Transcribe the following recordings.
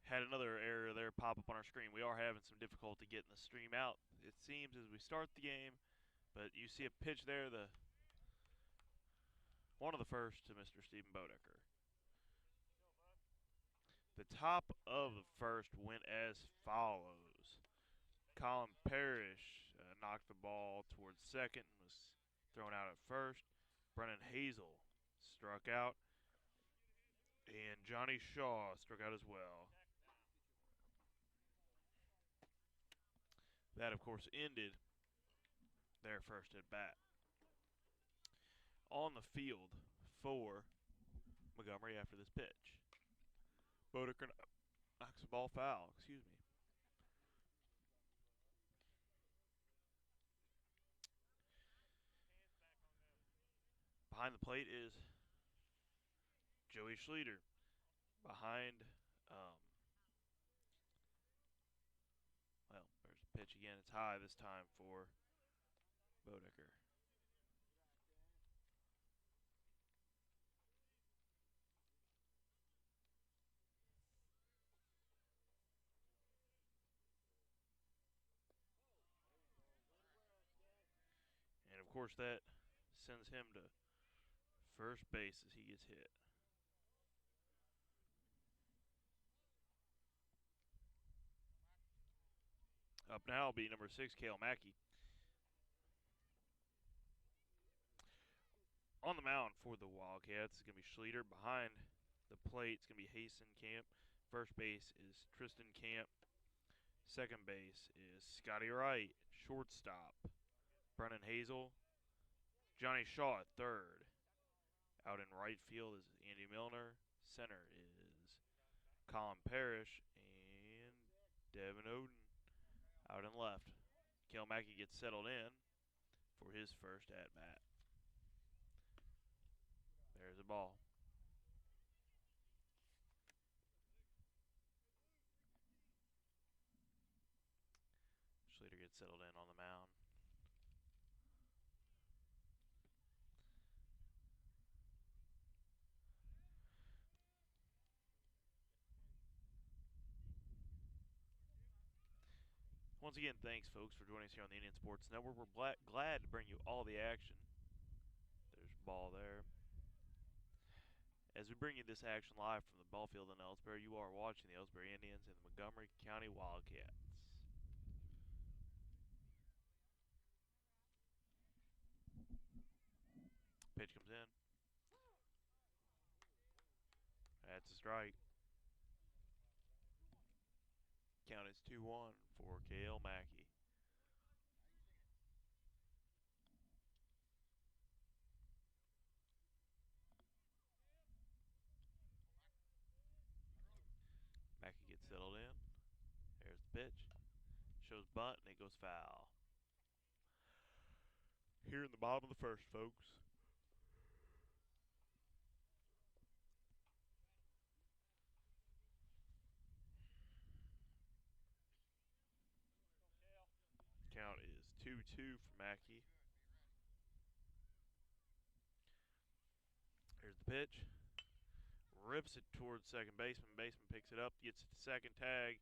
Had another error there pop up on our screen. We are having some difficulty getting the stream out, it seems, as we start the game. But you see a pitch there, the one of the first to Mr. Stephen Bodecker. The top of the first went as follows. Colin Parrish knocked the ball towards second and was thrown out at first. Brennan Hazel struck out. And Johnny Shaw struck out as well. That, of course, ended their first at bat. On the field for Montgomery after this pitch. Bodecker knocks the ball foul. Excuse me. Behind the plate is Joey Schleter. Behind, well, there's a pitch again. It's high this time for Bodecker. And of course, that sends him to first base as he gets hit. Up now will be number 6, Cale Mackey. On the mound for the Wildcats is going to be Schleter. Behind the plate is going to be Hasten Camp. First base is Tristan Camp. Second base is Scotty Wright. Shortstop, Brennan Hazel. Johnny Shaw at third. Out in right field is Andy Milner. Center is Colin Parrish and Devin Oden out in left. Cale Mackey gets settled in for his first at-bat. There's a ball. Schleter gets settled in on the mound. Once again, thanks, folks, for joining us here on the Indian Sports Network. We're glad to bring you all the action. There's a ball there. As we bring you this action live from the ball field in Elsberry, you are watching the Elsberry Indians and the Montgomery County Wildcats. Pitch comes in. That's a strike. Count is 2-1 for Cale Mackey. Mackey gets settled in. There's the pitch. Shows bunt, and it goes foul. Here in the bottom of the first, folks. Count is 2-2 for Mackey. Here's the pitch. Rips it towards second baseman. Baseman picks it up, gets it to second tag.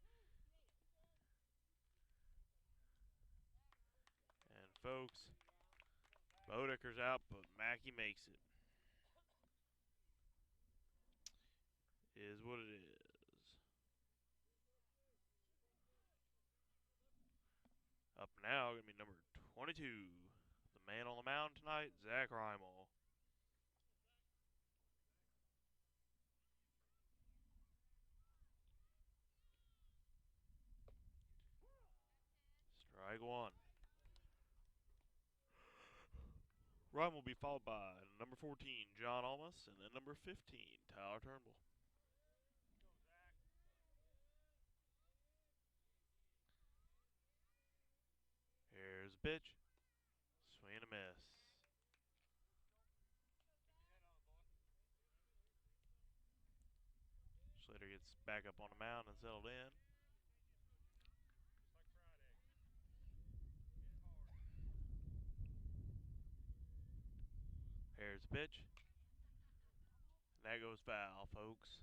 And folks, Bodecker's out, but Mackey makes it. Is what it is. Up now, going to be number 22. The man on the mound tonight, Zach Reimel. Strike one. Reimel will be followed by number 14, John Almas, and then number 15, Tyler Turnbull. Here's a pitch. Swing and a miss. Slater gets back up on the mound and settled in. Here's the pitch. And that goes foul, folks.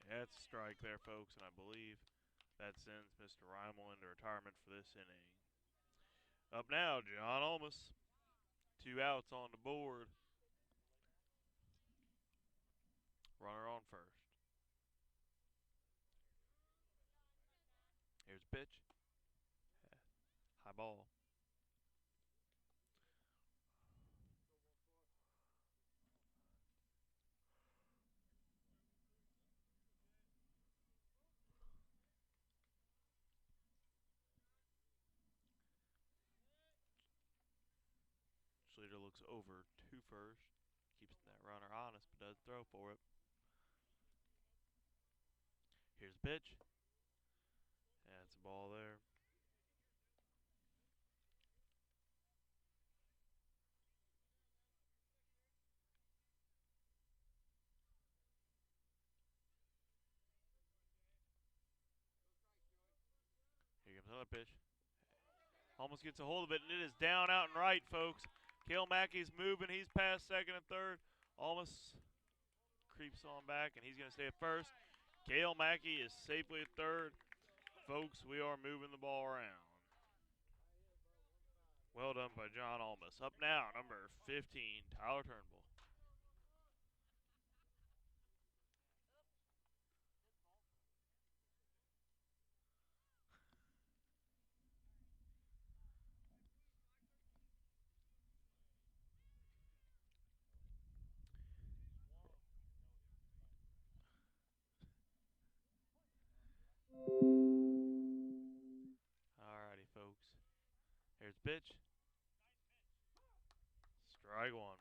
That's a strike there, folks, and I believe that sends Mr. Reimel into retirement for this inning. Up now, John Olmus. 2 outs on the board. Runner on first. Here's a pitch. High ball. Schleter looks over to first. Keeps that runner honest, but doesn't throw for it. Here's the pitch. That's a ball there. Here comes another pitch. Almost gets a hold of it, and it is down out and right, folks. Cale Mackey's moving. He's past second and third. Almost creeps on back, and he's going to stay at first. Cale Mackey is safely at third. Folks, we are moving the ball around. Well done by John Almus. Up now, number 15, Tyler Turnbull. Alrighty, folks. Here's the pitch. Strike one.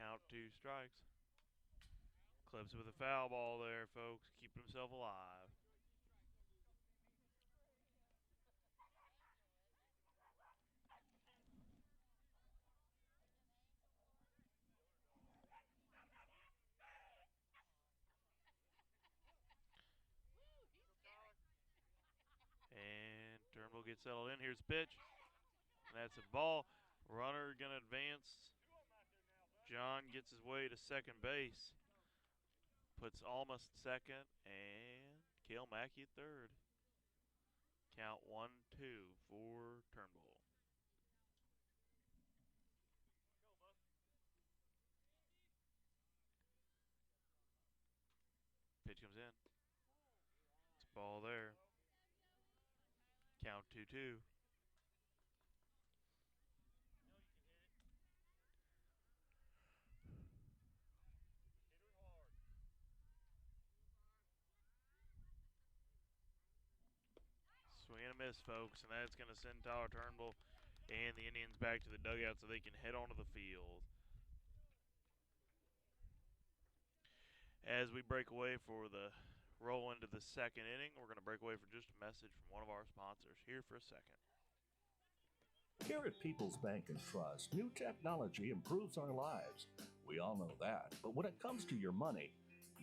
Count 2 strikes. Clips with a foul ball there, folks. Keeping himself alive. And Turnbull gets settled in. Here's the pitch. And that's a ball. Runner going to advance. John gets his way to second base. Puts Almus second. And Cale Mackey at third. Count 1-2 for Turnbull. Pitch comes in. It's a ball there. Count 2-2. Swing and a miss, folks, and that's going to send Tyler Turnbull and the Indians back to the dugout so they can head onto the field. As we break away for the roll into the second inning, we're going to break away for just a message from one of our sponsors. Here for a second. Here at People's Bank and Trust, new technology improves our lives. We all know that. But when it comes to your money,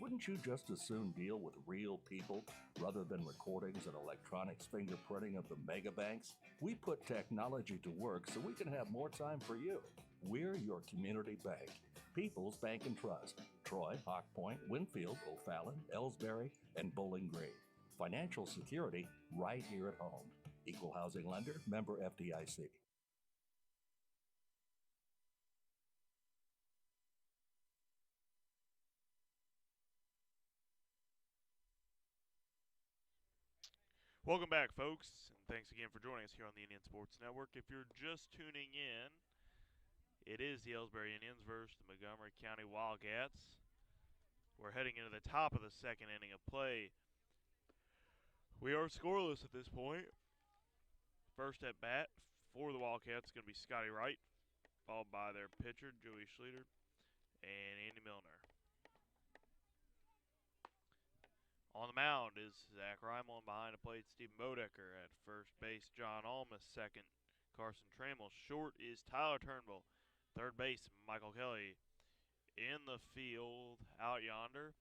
wouldn't you just as soon deal with real people rather than recordings and electronics fingerprinting of the mega banks? We put technology to work so we can have more time for you. We're your community bank. People's Bank and Trust. Troy, Hawk Point, Winfield, O'Fallon, Elsberry, and Bowling Green. Financial security right here at home. Equal housing lender, member FDIC. Welcome back, folks, and thanks again for joining us here on the Indian Sports Network. If you're just tuning in, it is the Elsberry Indians versus the Montgomery County Wildcats. We're heading into the top of the second inning of play. We are scoreless at this point. First at bat for the Wildcats is going to be Scotty Wright, followed by their pitcher, Joey Schleter, and Andy Milner. On the mound is Zach Reimel, and behind the plate, Stephen Bodecker. At first base, John Almas. Second, Carson Trammell. Short is Tyler Turnbull. Third base, Michael Kelly. In the field, out yonder,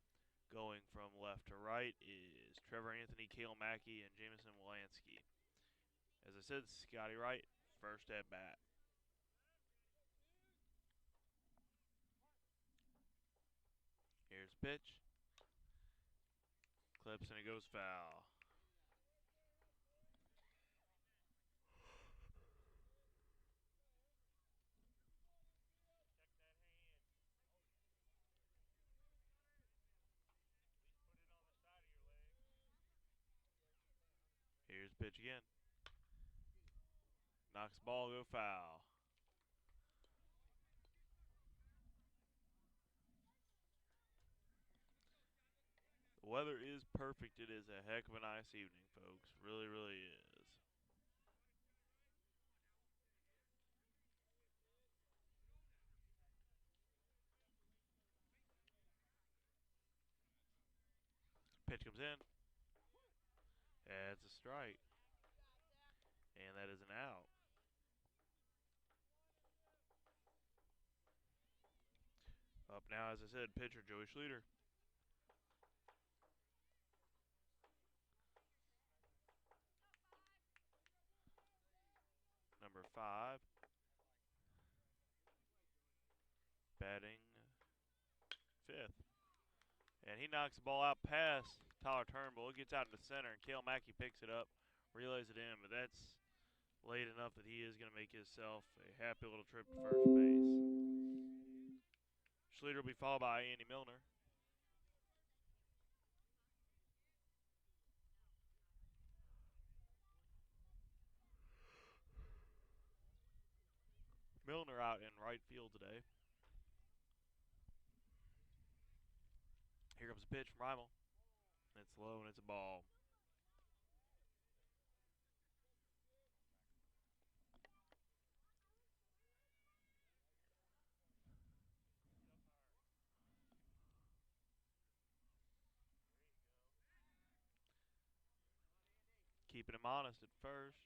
going from left to right, is Trevor Anthony, Kale Mackey, and Jameson Wolansky. As I said, Scotty Wright, first at bat. Here's the pitch. Clips and it goes foul. Here's the pitch again. Knocks the ball, go foul. The weather is perfect. It is a heck of a nice evening, folks. Really, really is. Pitch comes in. That's a strike. And that is an out. Up now, as I said, pitcher Joey Schluter. Number 5. Batting 5th. And he knocks the ball out past Tyler Turnbull. It gets out into center, and Kale Mackey picks it up, relays it in. But that's late enough that he is going to make himself a happy little trip to first base. Schluter will be followed by Andy Milner. Milner out in right field today. Here comes a pitch from Reimel. It's low and it's a ball. Keeping him honest at first.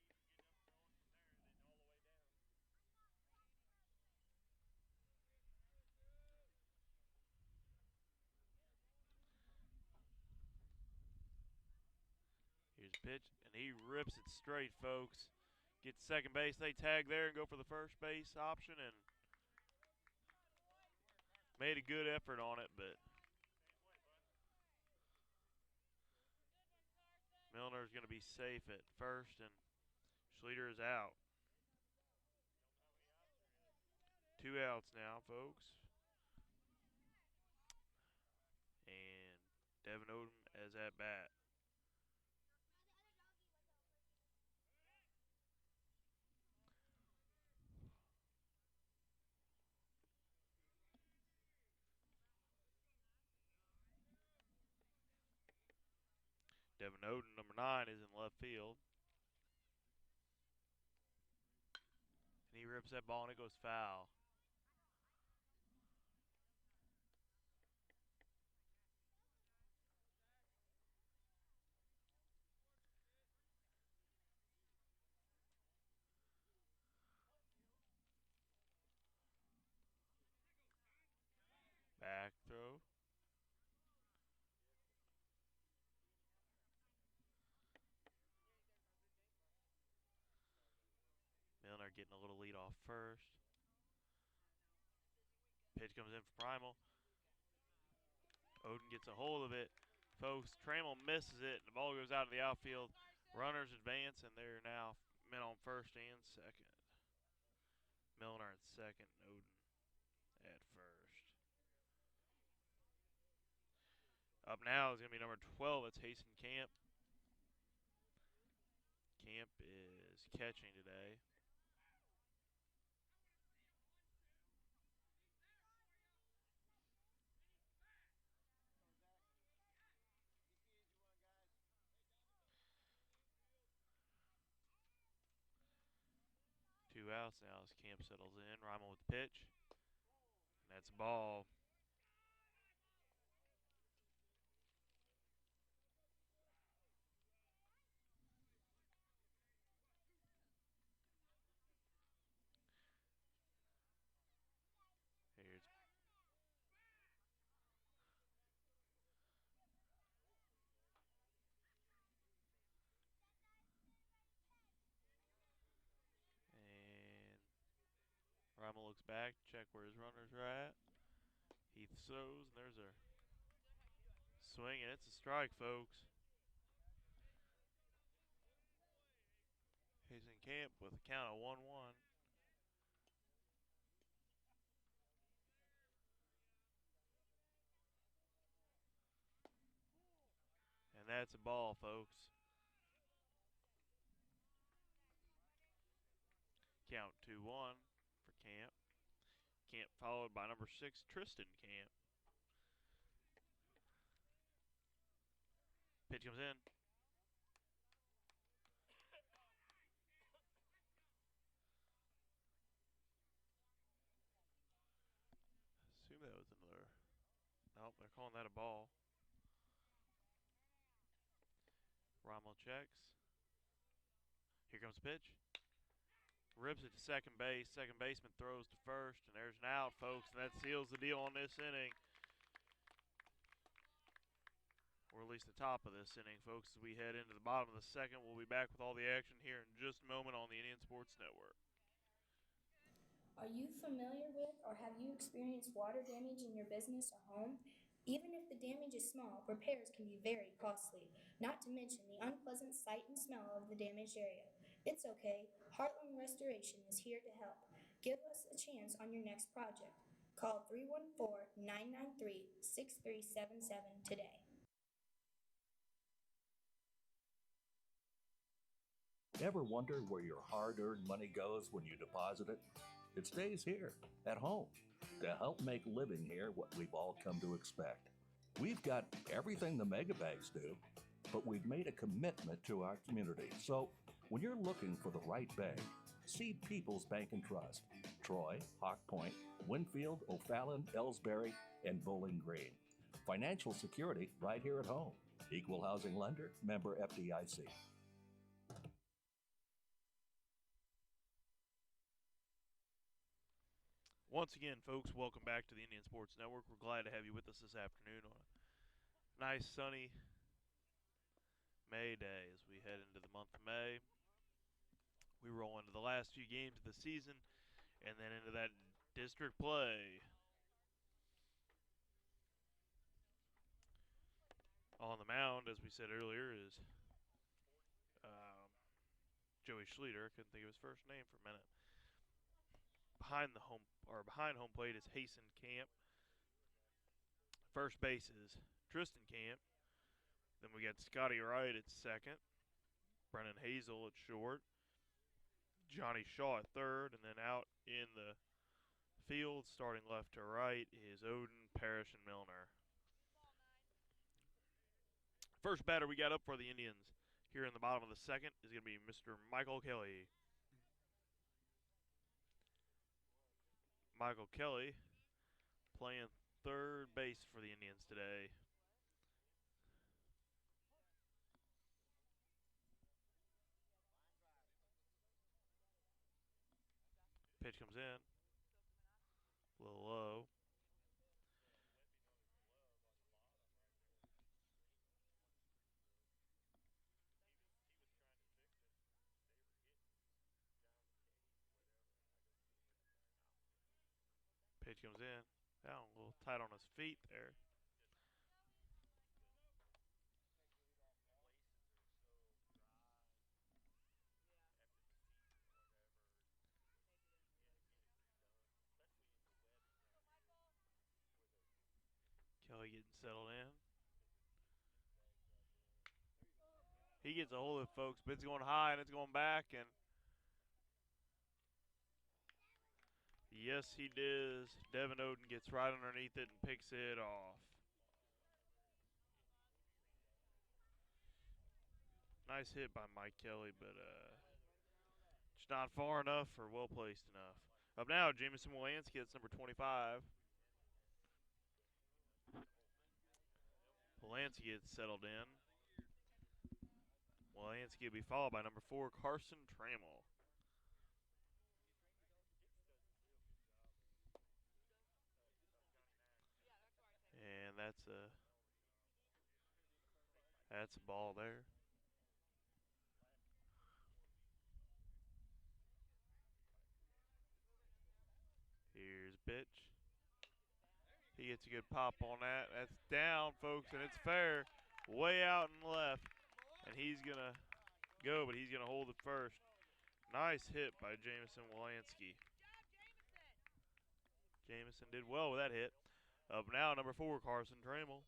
Here's the pitch, and he rips it straight, folks. Gets second base. They tag there and go for the first base option, and made a good effort on it, but Milner's going to be safe at first, and Schluter is out. 2 outs now, folks. And Devin Odom as at bat. Devin Odom, number 9, is in left field. And he rips that ball and it goes foul. Back throw. Milner getting a little lead off first. Pitch comes in for Reimel. Odom gets a hold of it. Folks, Trammell misses it, and the ball goes out of the outfield. Runners advance, and they're now men on first and second. Milner at second, Odom at first. Up now is going to be number 12. It's Hasten Camp. Camp is catching today. Two outs now as Camp settles in. Reimel with the pitch. And that's a ball. Rama looks back, check where his runners are at. He throws, and there's a swing, and it's a strike, folks. He's in camp with a count of 1-1. And that's a ball, folks. Count 2-1 for Camp. Camp followed by number 6, Tristan Camp. Pitch comes in. Assume that was another. Nope, they're calling that a ball. Rommel checks. Here comes the pitch. Rips it to second base. Second baseman throws to first, and there's an out, folks, and that seals the deal on this inning. Or at least the top of this inning, folks, as we head into the bottom of the second. We'll be back with all the action here in just a moment on the Indian Sports Network. Are you familiar with or have you experienced water damage in your business or home? Even if the damage is small, repairs can be very costly, not to mention the unpleasant sight and smell of the damaged area. It's okay, Heartland Restoration is here to help. Give us a chance on your next project. Call 314-993-6377 today. Ever wonder where your hard-earned money goes when you deposit it? It stays here, at home, to help make living here what we've all come to expect. We've got everything the megabags do, but we've made a commitment to our community. So when you're looking for the right bank, see People's Bank and Trust. Troy, Hawk Point, Winfield, O'Fallon, Elsberry, and Bowling Green. Financial security right here at home. Equal housing lender, member FDIC. Once again, folks, welcome back to the Indian Sports Network. We're glad to have you with us this afternoon on a nice, sunny May day as we head into the month of May. We roll into the last few games of the season and then into that district play. On the mound, as we said earlier, is Joey Schlueter. I couldn't think of his first name for a minute. Behind home plate is Hasten Camp. First base is Tristan Camp. Then we got Scotty Wright at second. Brennan Hazel at short. Johnny Shaw at third. And then out in the field, starting left to right, is Odin, Parrish, and Milner. First batter we got up for the Indians here in the bottom of the second is going to be Mr. Michael Kelly. Michael Kelly playing third base for the Indians today. Pitch comes in. A little low. Pitch comes in. Down a little tight on his feet there. Kelly getting settled in. He gets a hold of it, folks, but it's going high and it's going back. And yes, he does. Devin Odin gets right underneath it and picks it off. Nice hit by Mike Kelly, but just not far enough or well placed enough. Up now, Jameson Wolanski, that's number 25. Wolanski gets settled in. Wolanski will be followed by number 4, Carson Trammell. And that's a ball there. pitch. He gets a good pop on that. That's down, folks, and it's fair. Way out and left. And he's going to go, but he's going to hold it first. Nice hit by Jamison Wolanski. Jamison did well with that hit. Up now, number 4, Carson Trammell.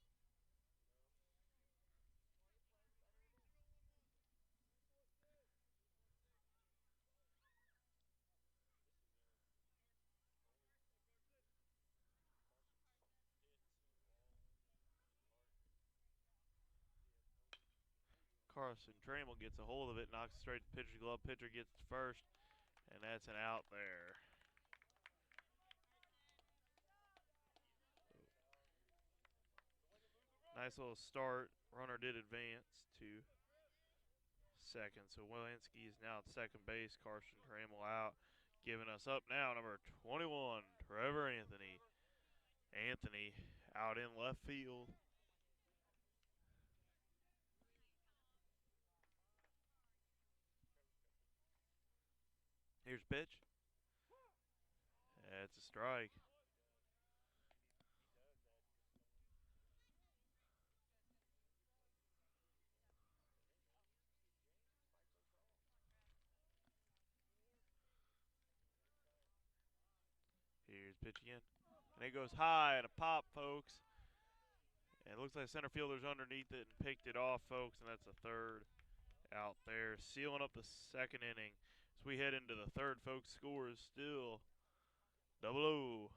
Carson Trammell gets a hold of it, knocks it straight to the pitcher's glove. Pitcher gets to first, and that's an out there. Nice little start. Runner did advance to second. So Wolanski is now at second base. Carson Trammell out. Giving us up now, number 21, Trevor Anthony. Anthony out in left field. Here's pitch. That's a strike. Here's pitch again. And it goes high and a pop, folks. And it looks like center fielder's underneath it and picked it off, folks. And that's a third out there, sealing up the second inning. As we head into the third, folks, score is still 0-0.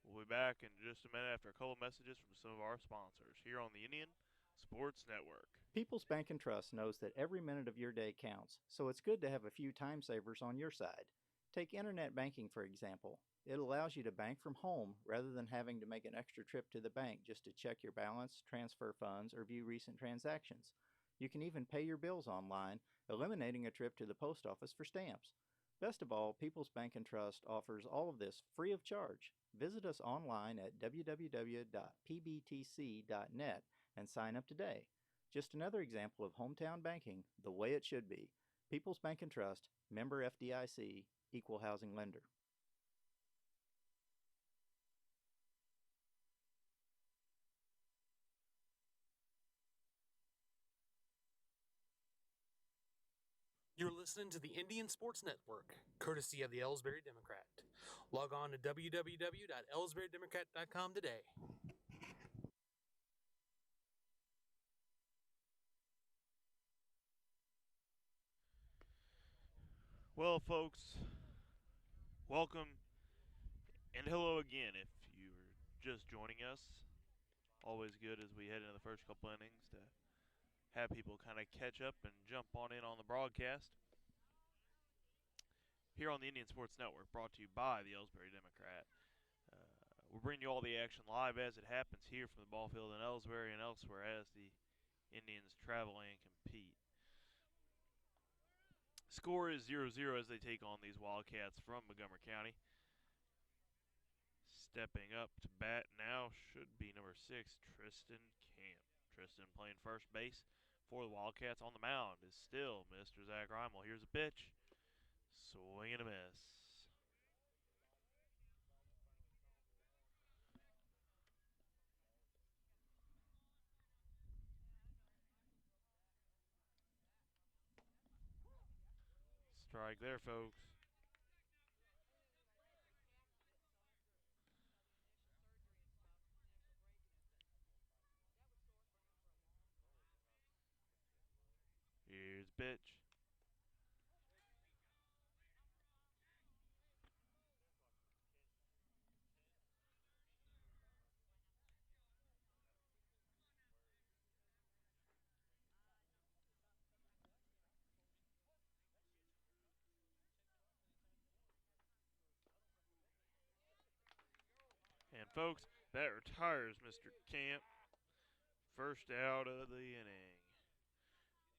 We'll be back in just a minute after a couple messages from some of our sponsors here on the Indian Sports Network. People's Bank and Trust knows that every minute of your day counts, so it's good to have a few time savers on your side. Take internet banking, for example. It allows you to bank from home rather than having to make an extra trip to the bank just to check your balance, transfer funds, or view recent transactions. You can even pay your bills online, eliminating a trip to the post office for stamps. Best of all, People's Bank and Trust offers all of this free of charge. Visit us online at www.pbtc.net and sign up today. Just another example of hometown banking the way it should be. People's Bank and Trust, member FDIC, equal housing lender. You're listening to the Indian Sports Network, courtesy of the Elsberry Democrat. Log on to www.elsberrydemocrat.com today. Well, folks, welcome and hello again. If you're just joining us, always good as we head into the first couple innings to have people kind of catch up and jump on in on the broadcast. Here on the Indian Sports Network, brought to you by the Elsberry Democrat. We're bringing you all the action live as it happens here from the ball field in Elsberry and elsewhere as the Indians travel and compete. Score is 0-0 as they take on these Wildcats from Montgomery County. Stepping up to bat now should be number 6, Tristan Camp. Tristan playing first base for the Wildcats. On the mound is still Mr. Zach Reimel. Here's a pitch. Swing and a miss. Strike there, folks. Here's the pitch. And folks, that retires Mr. Camp. First out of the inning.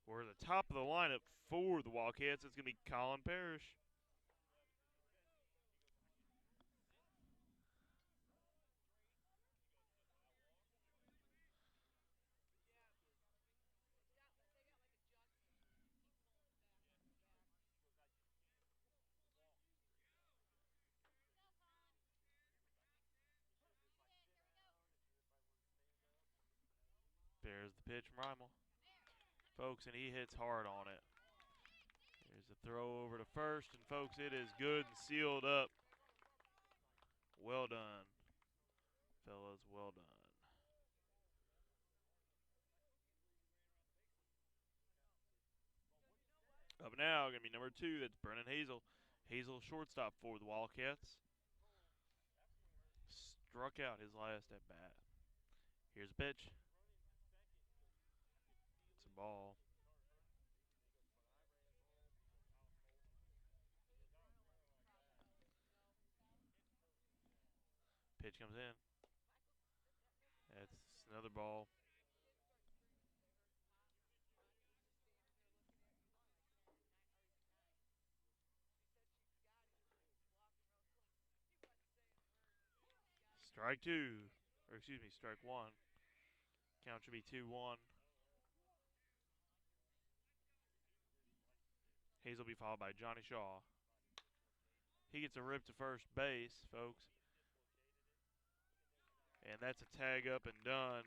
We're at the top of the lineup for the Wildcats. It's going to be Colin Parrish. There's the pitch from Reimel. Folks, and he hits hard on it. Here's the throw over to first, and folks, it is good and sealed up. Well done, fellas, well done. Up now, going to be number 2, that's Brennan Hazel. Hazel, shortstop for the Wildcats. Struck out his last at bat. Here's a pitch. It's a ball. Pitch comes in. That's another ball. Strike 2. Or excuse me, strike 1. Count should be 2-1. Hayes will be followed by Johnny Shaw. He gets a rip to first base, folks. And that's a tag up and done.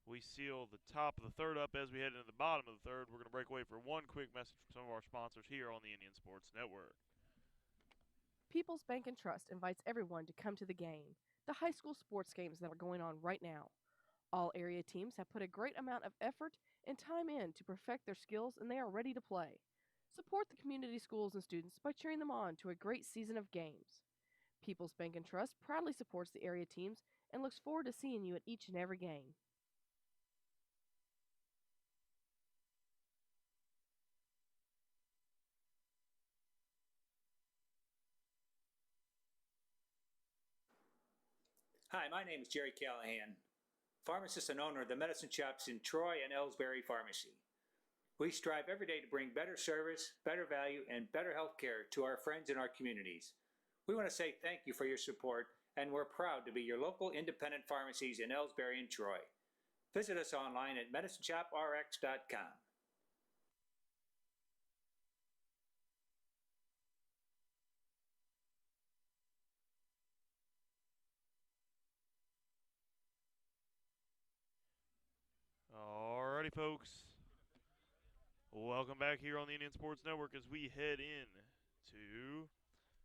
We seal the top of the third up as we head into the bottom of the third. We're going to break away for one quick message from some of our sponsors here on the Indian Sports Network. People's Bank and Trust invites everyone to come to the game, the high school sports games that are going on right now. All area teams have put a great amount of effort and time in to perfect their skills, and they are ready to play. Support the community schools and students by cheering them on to a great season of games. People's Bank and Trust proudly supports the area teams and looks forward to seeing you at each and every game. Hi, my name is Jerry Callahan, pharmacist and owner of the medicine shops in Troy and Elsberry Pharmacy. We strive every day to bring better service, better value, and better health care to our friends in our communities. We want to say thank you for your support, and we're proud to be your local independent pharmacies in Elsberry and Troy. Visit us online at medicineshoprx.com. Alrighty, folks. Welcome back here on the Indian Sports Network as we head in to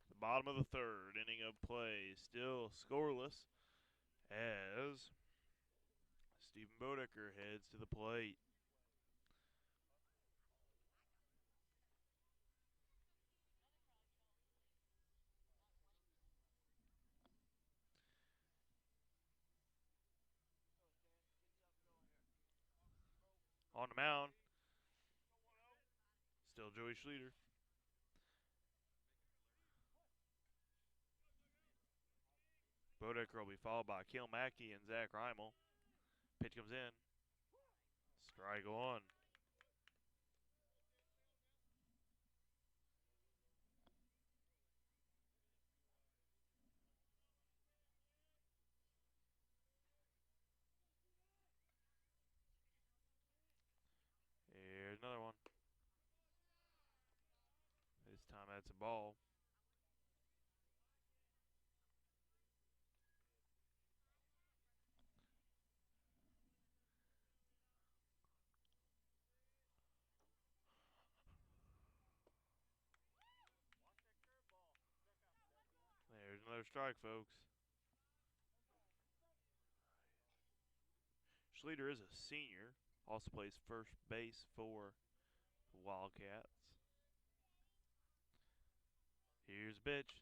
the bottom of the third inning of play. Still scoreless as Stephen Bodecker heads to the plate. On the mound, still Joey Schleter. Bodecker will be followed by Kale Mackey and Zach Reimel. Pitch comes in. Strike 1. Here's another one. This time that's a ball. There's another strike, folks. Schleter is a senior. Also plays first base for the Wildcats. Here's a pitch.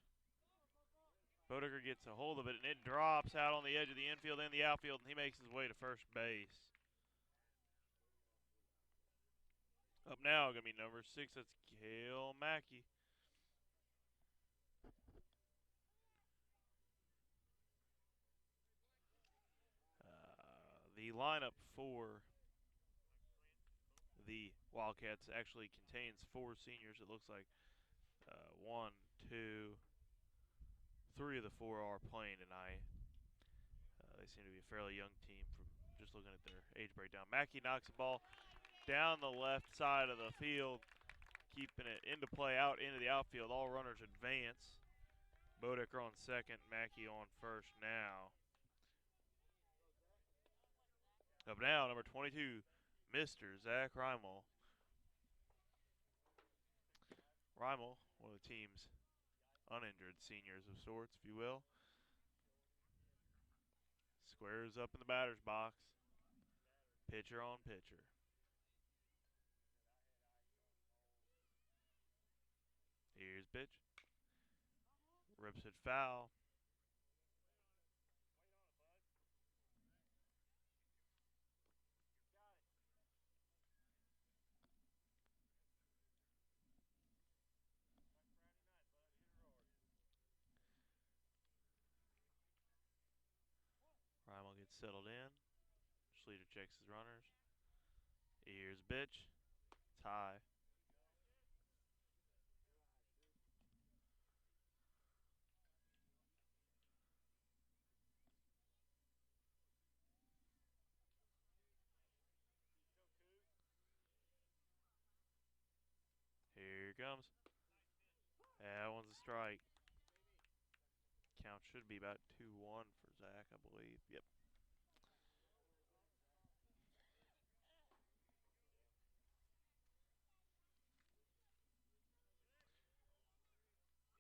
Bodecker gets a hold of it, and it drops out on the edge of the infield and the outfield, and he makes his way to first base. Up now, going to be number 6. That's Kale Mackey. The lineup for the Wildcats actually contains 4 seniors. It looks like 1, 2, 3 of the 4 are playing tonight. They seem to be a fairly young team from just looking at their age breakdown. Mackey knocks the ball down the left side of the field, keeping it into play out into the outfield. All runners advance. Bodecker on second, Mackey on first now. Up now, number 22, Mr. Zach Reimel. Reimel, one of the team's uninjured seniors of sorts, if you will, squares up in the batter's box. Pitcher on pitcher. Here's pitch. Rips it foul. Reimel gets settled in. Schleter checks his runners. Here's pitch. It's high. Here comes. That one's a strike. Count should be about 2-1 for Zach, I believe. Yep.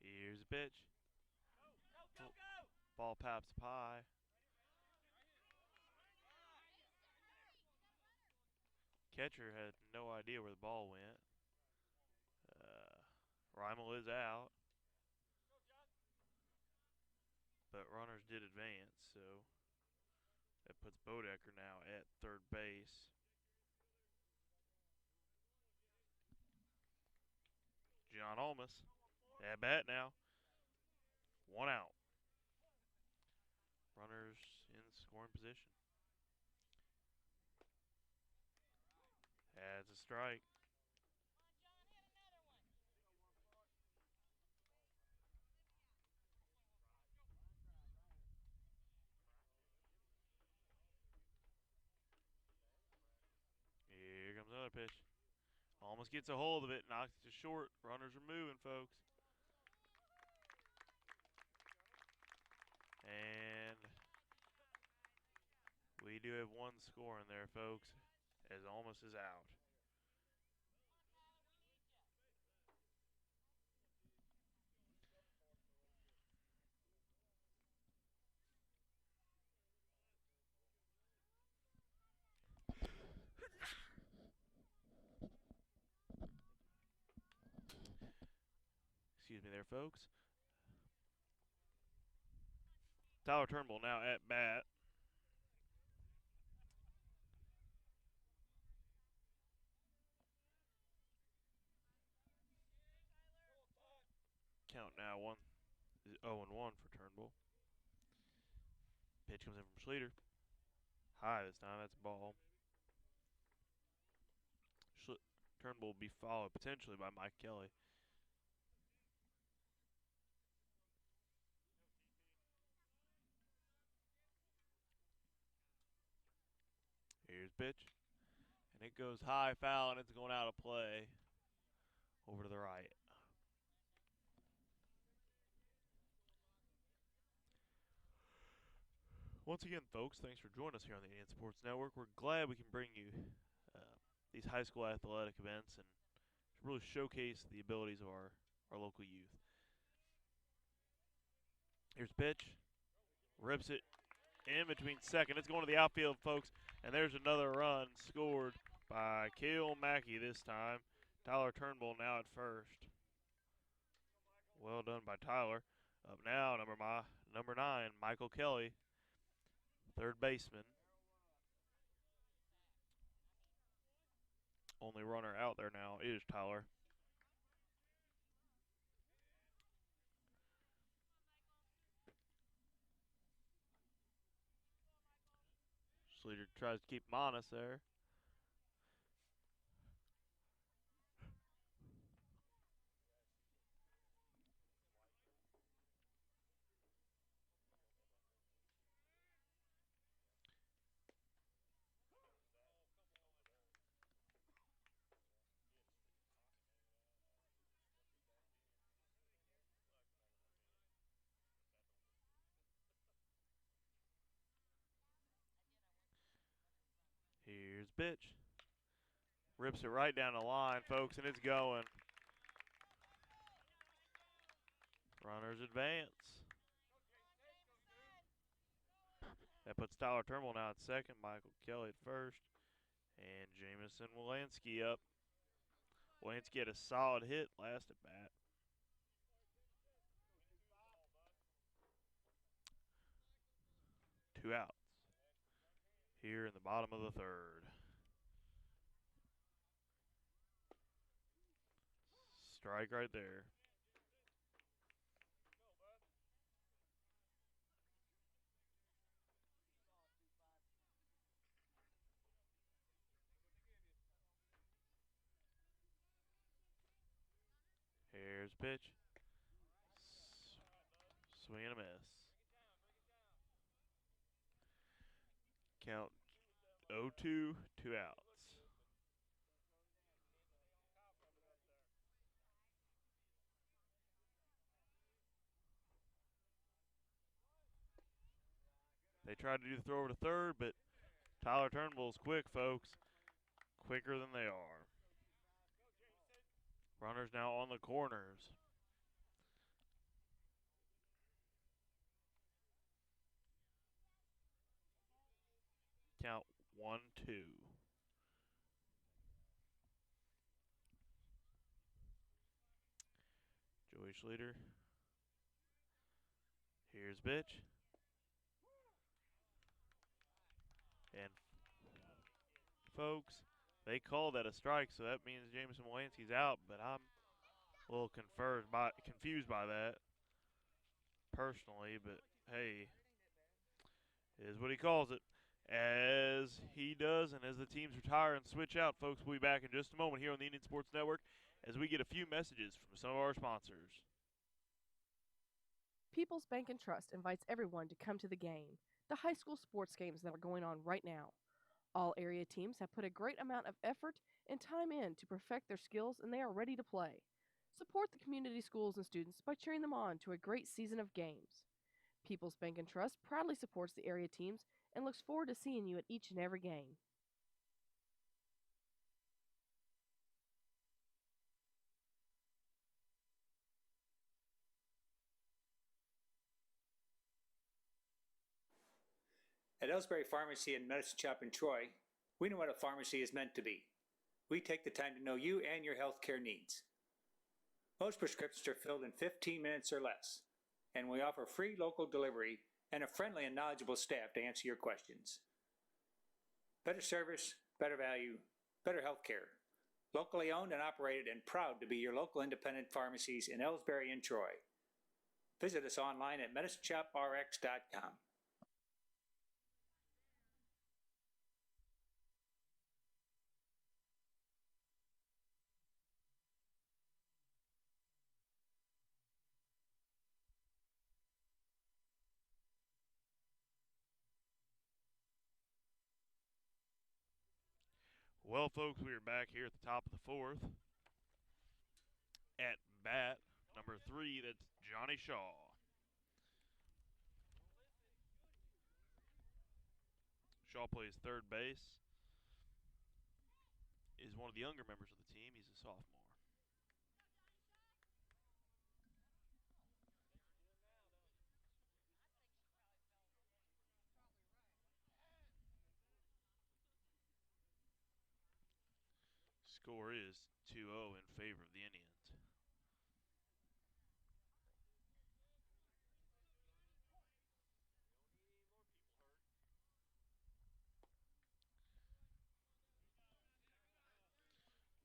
Here's a pitch. Ball pops up high. Catcher had no idea where the ball went. Reimel is out. But runners did advance, so that puts Bodecker now at third base. John Olmus at bat now. 1 out. Runners in scoring position. Has a strike. Here comes another pitch. Almost gets a hold of it, knocks it to short. Runners are moving, folks. And we do have one score in there, folks, as Almost is out. Excuse me there, folks. Tyler Turnbull now at bat. Count now is 0-1 for Turnbull. Pitch comes in from Schleter. High this time. That's a ball. Turnbull will be followed potentially by Mike Kelly. Here's pitch. And it goes high, foul, and it's going out of play over to the right. Once again, folks, thanks for joining us here on the Indian Sports Network. We're glad we can bring you these high school athletic events and really showcase the abilities of our local youth. Here's pitch. Rips it in between second. It's going to the outfield, folks. And there's another run scored by Cale Mackey this time. Tyler Turnbull now at first. Well done by Tyler. Up now, number 9, Michael Kelly, third baseman. Only runner out there now is Tyler. Schleter tries to keep him honest there. pitch. Rips it right down the line, folks, and it's going. Runners advance. That puts Tyler Turnbull now at second, Michael Kelly at first, and Jamison Wolanski up. Wolanski had a solid hit last at bat. Two outs here in the bottom of the third. Strike right there. Here's pitch. Swing and a miss. Count 0-2, 2 outs. They tried to do the throw over to third, but Tyler Turnbull's quick, folks. Quicker than they are. Runners now on the corners. Count 1-2. Joey Schluter. Here's pitch. And folks, they call that a strike, so that means Jameson Wolanski's out, but I'm a little confused by that personally, but hey, is what he calls it. As he does, and as the teams retire and switch out, folks, we'll be back in just a moment here on the Indian Sports Network as we get a few messages from some of our sponsors. People's Bank and Trust invites everyone to come to the game, the high school sports games that are going on right now. All area teams have put a great amount of effort and time in to perfect their skills, and they are ready to play. Support the community schools and students by cheering them on to a great season of games. People's Bank and Trust proudly supports the area teams and looks forward to seeing you at each and every game. At Elsberry Pharmacy and Medicine Shop in Troy, we know what a pharmacy is meant to be. We take the time to know you and your healthcare needs. Most prescriptions are filled in 15 minutes or less, and we offer free local delivery and a friendly and knowledgeable staff to answer your questions. Better service, better value, better healthcare. Locally owned and operated, and proud to be your local independent pharmacies in Elsberry and Troy. Visit us online at medicineshoprx.com. Well, folks, we are back here at the top of the fourth. At bat, number 3, that's Johnny Shaw. Shaw plays third base. Is one of the younger members of the team. He's a sophomore. Score is 2-0 in favor of the Indians.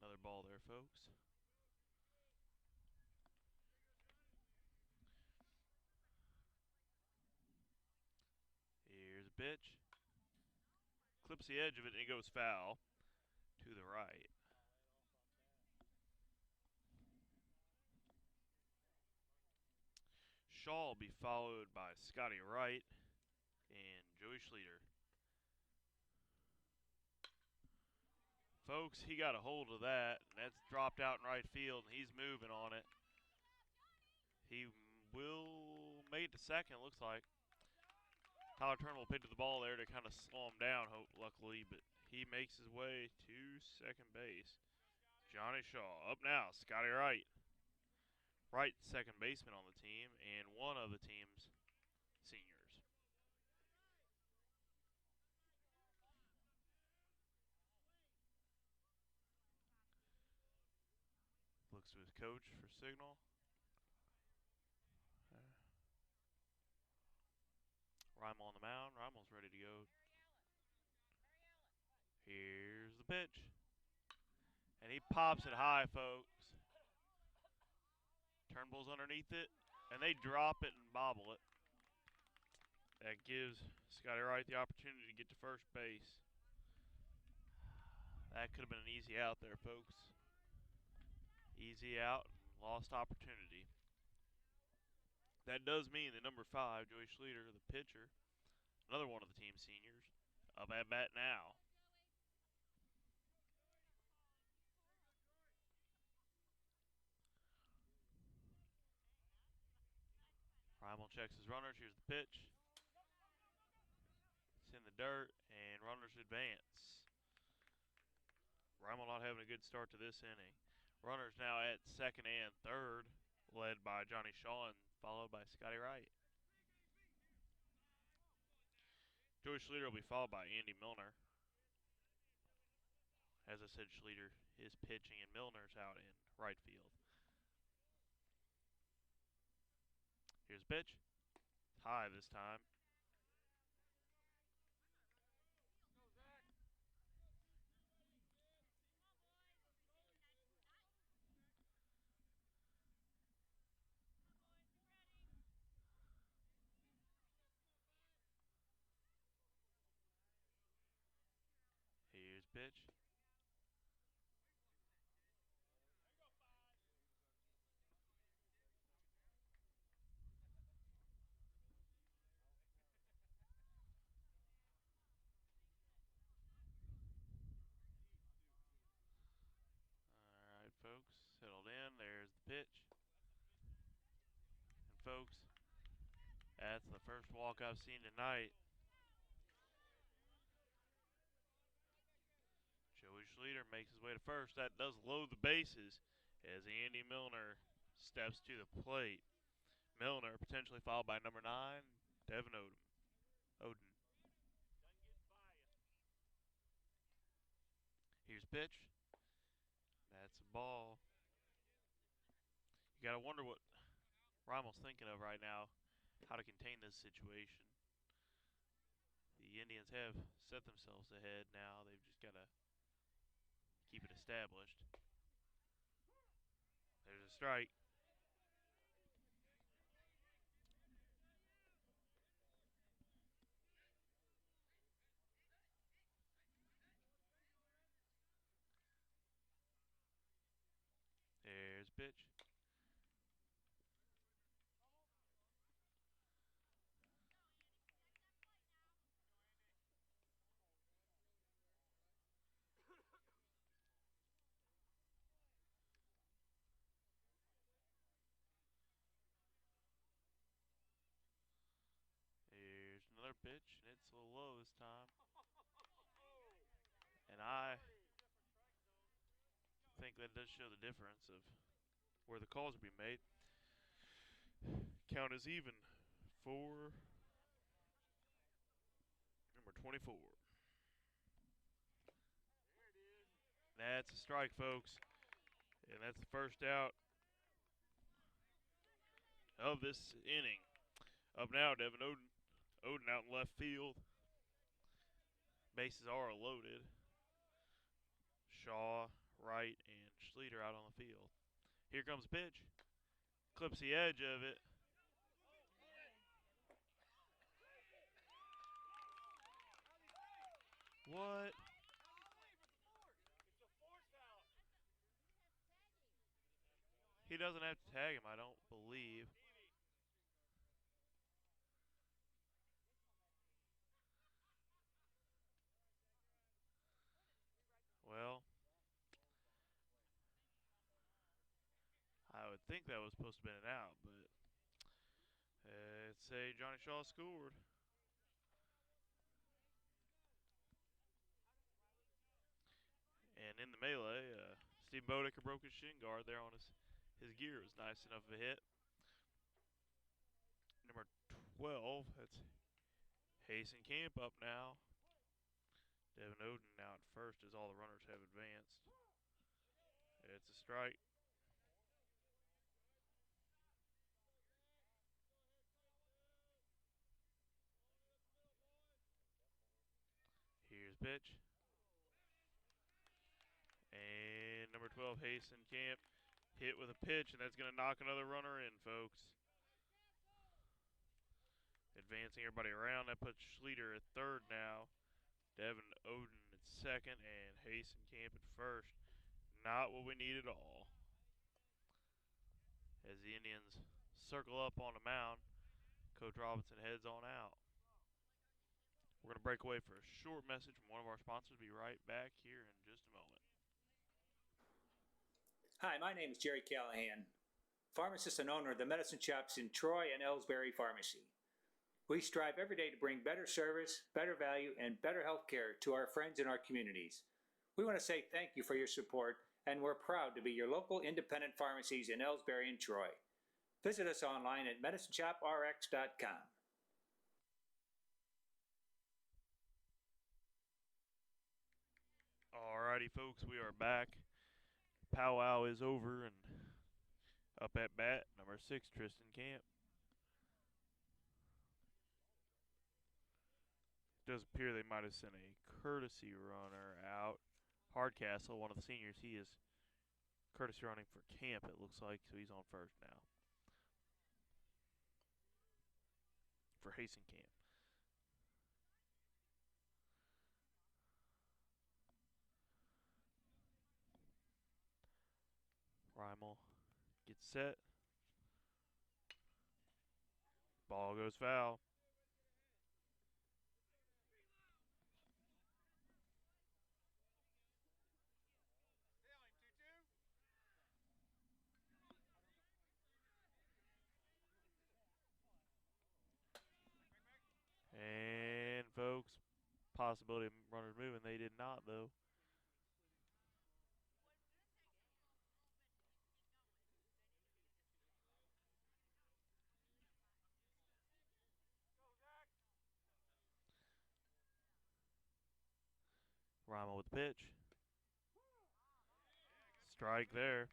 Another ball there, folks. Here's a pitch. Clips the edge of it, and it goes foul to the right. Shaw will be followed by Scotty Wright and Joey Schluter. Folks, he got a hold of that, and that's dropped out in right field, and he's moving on it. He will make it to second, looks like. Tyler Turnbull picked up the ball there to kind of slow him down, luckily, but He makes his way to second base. Johnny Shaw up now. Scotty Wright. Wright, second baseman on the team, and one of the team's seniors. Looks to his coach for signal. Rymel on the mound. Rymel's ready to go. Here's the pitch. And he pops it high, folks. Turnbull's underneath it, and they drop it and bobble it. That gives Scotty Wright the opportunity to get to first base. That could have been an easy out there, folks. Easy out, lost opportunity. That does mean that number 5, Joey Schlueter, the pitcher, another one of the team seniors, up at bat now. Rymel checks his runners. Here's the pitch. It's in the dirt, and runners advance. Rymel not having a good start to this inning. Runners now at second and third, led by Johnny Shaw and followed by Scotty Wright. Joey Schlueter will be followed by Andy Milner. As I said, Schlueter is pitching, and Milner's out in right field. Here's the pitch. High this time. Here's pitch. All right, folks, settled in. There's the pitch. And folks, that's the first walk I've seen tonight. Joey Schlueter makes his way to first. That does load the bases as Andy Milner steps to the plate. Milner potentially followed by number 9, Devin Oden. Here's pitch. That's a ball. You got to wonder what Rymel's thinking of right now, how to contain this situation. The Indians have set themselves ahead now. They've just got to keep it established. There's a strike. There's pitch. Here's another pitch, and it's a little low this time. And I think that does show the difference of where the calls are being made. Count is even for number 24. That's a strike, folks. And that's the first out of this inning. Up now, Devin Oden. Oden out in left field. Bases are loaded. Shaw, Wright, and Schlueter out on the field. Here comes the pitch. Clips the edge of it. What? He doesn't have to tag him, I don't believe. Well, I would think that was supposed to have been an out, but let's say Johnny Shaw scored. And in the melee, Steve Bodecker broke his shin guard there on his gear. It was nice enough of a hit. Number 12, that's Hasten Camp up now. Devin Oden now at first as all the runners have advanced. It's a strike. Here's pitch. And number 12, Hasten Camp, hit with a pitch, and that's going to knock another runner in, folks. Advancing everybody around. That puts Schleter at third now. Devin Oden at second, and Hasten Camp at first. Not what we need at all. As the Indians circle up on the mound, Coach Robinson heads on out. We're going to break away for a short message from one of our sponsors. Be right back here in just a moment. Hi, my name is Jerry Callahan, pharmacist and owner of the medicine shops in Troy and Elsberry Pharmacy. We strive every day to bring better service, better value, and better health care to our friends in our communities. We want to say thank you for your support, and we're proud to be your local independent pharmacies in Elsberry and Troy. Visit us online at medicineshoprx.com. Alrighty, folks, we are back. Powwow is over, and up at bat, number 6, Tristan Camp. It does appear they might have sent a courtesy runner out. Hardcastle, one of the seniors, he is courtesy running for Camp, it looks like, so he's on first now. For Hasten Camp. Reimel gets set. Ball goes foul. And, folks, possibility of runners moving. They did not, though. Reimel with the pitch. Strike there.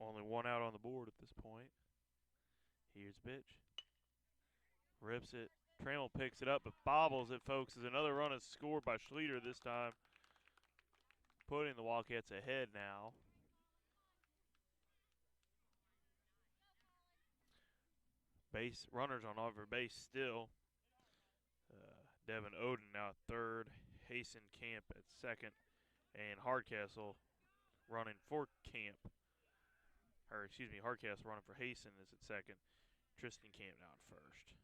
Only one out on the board at this point. Here's the pitch. Rips it. Trammell picks it up, but bobbles it, folks, as another run is scored by Schleter this time. Putting the Wildcats ahead now. Base runners on over base still. Devin Oden now at third. Hasten Camp at second. And Hardcastle running for Camp. Or, excuse me, Hardcastle running for Hasten is at second. Tristan Camp now at first.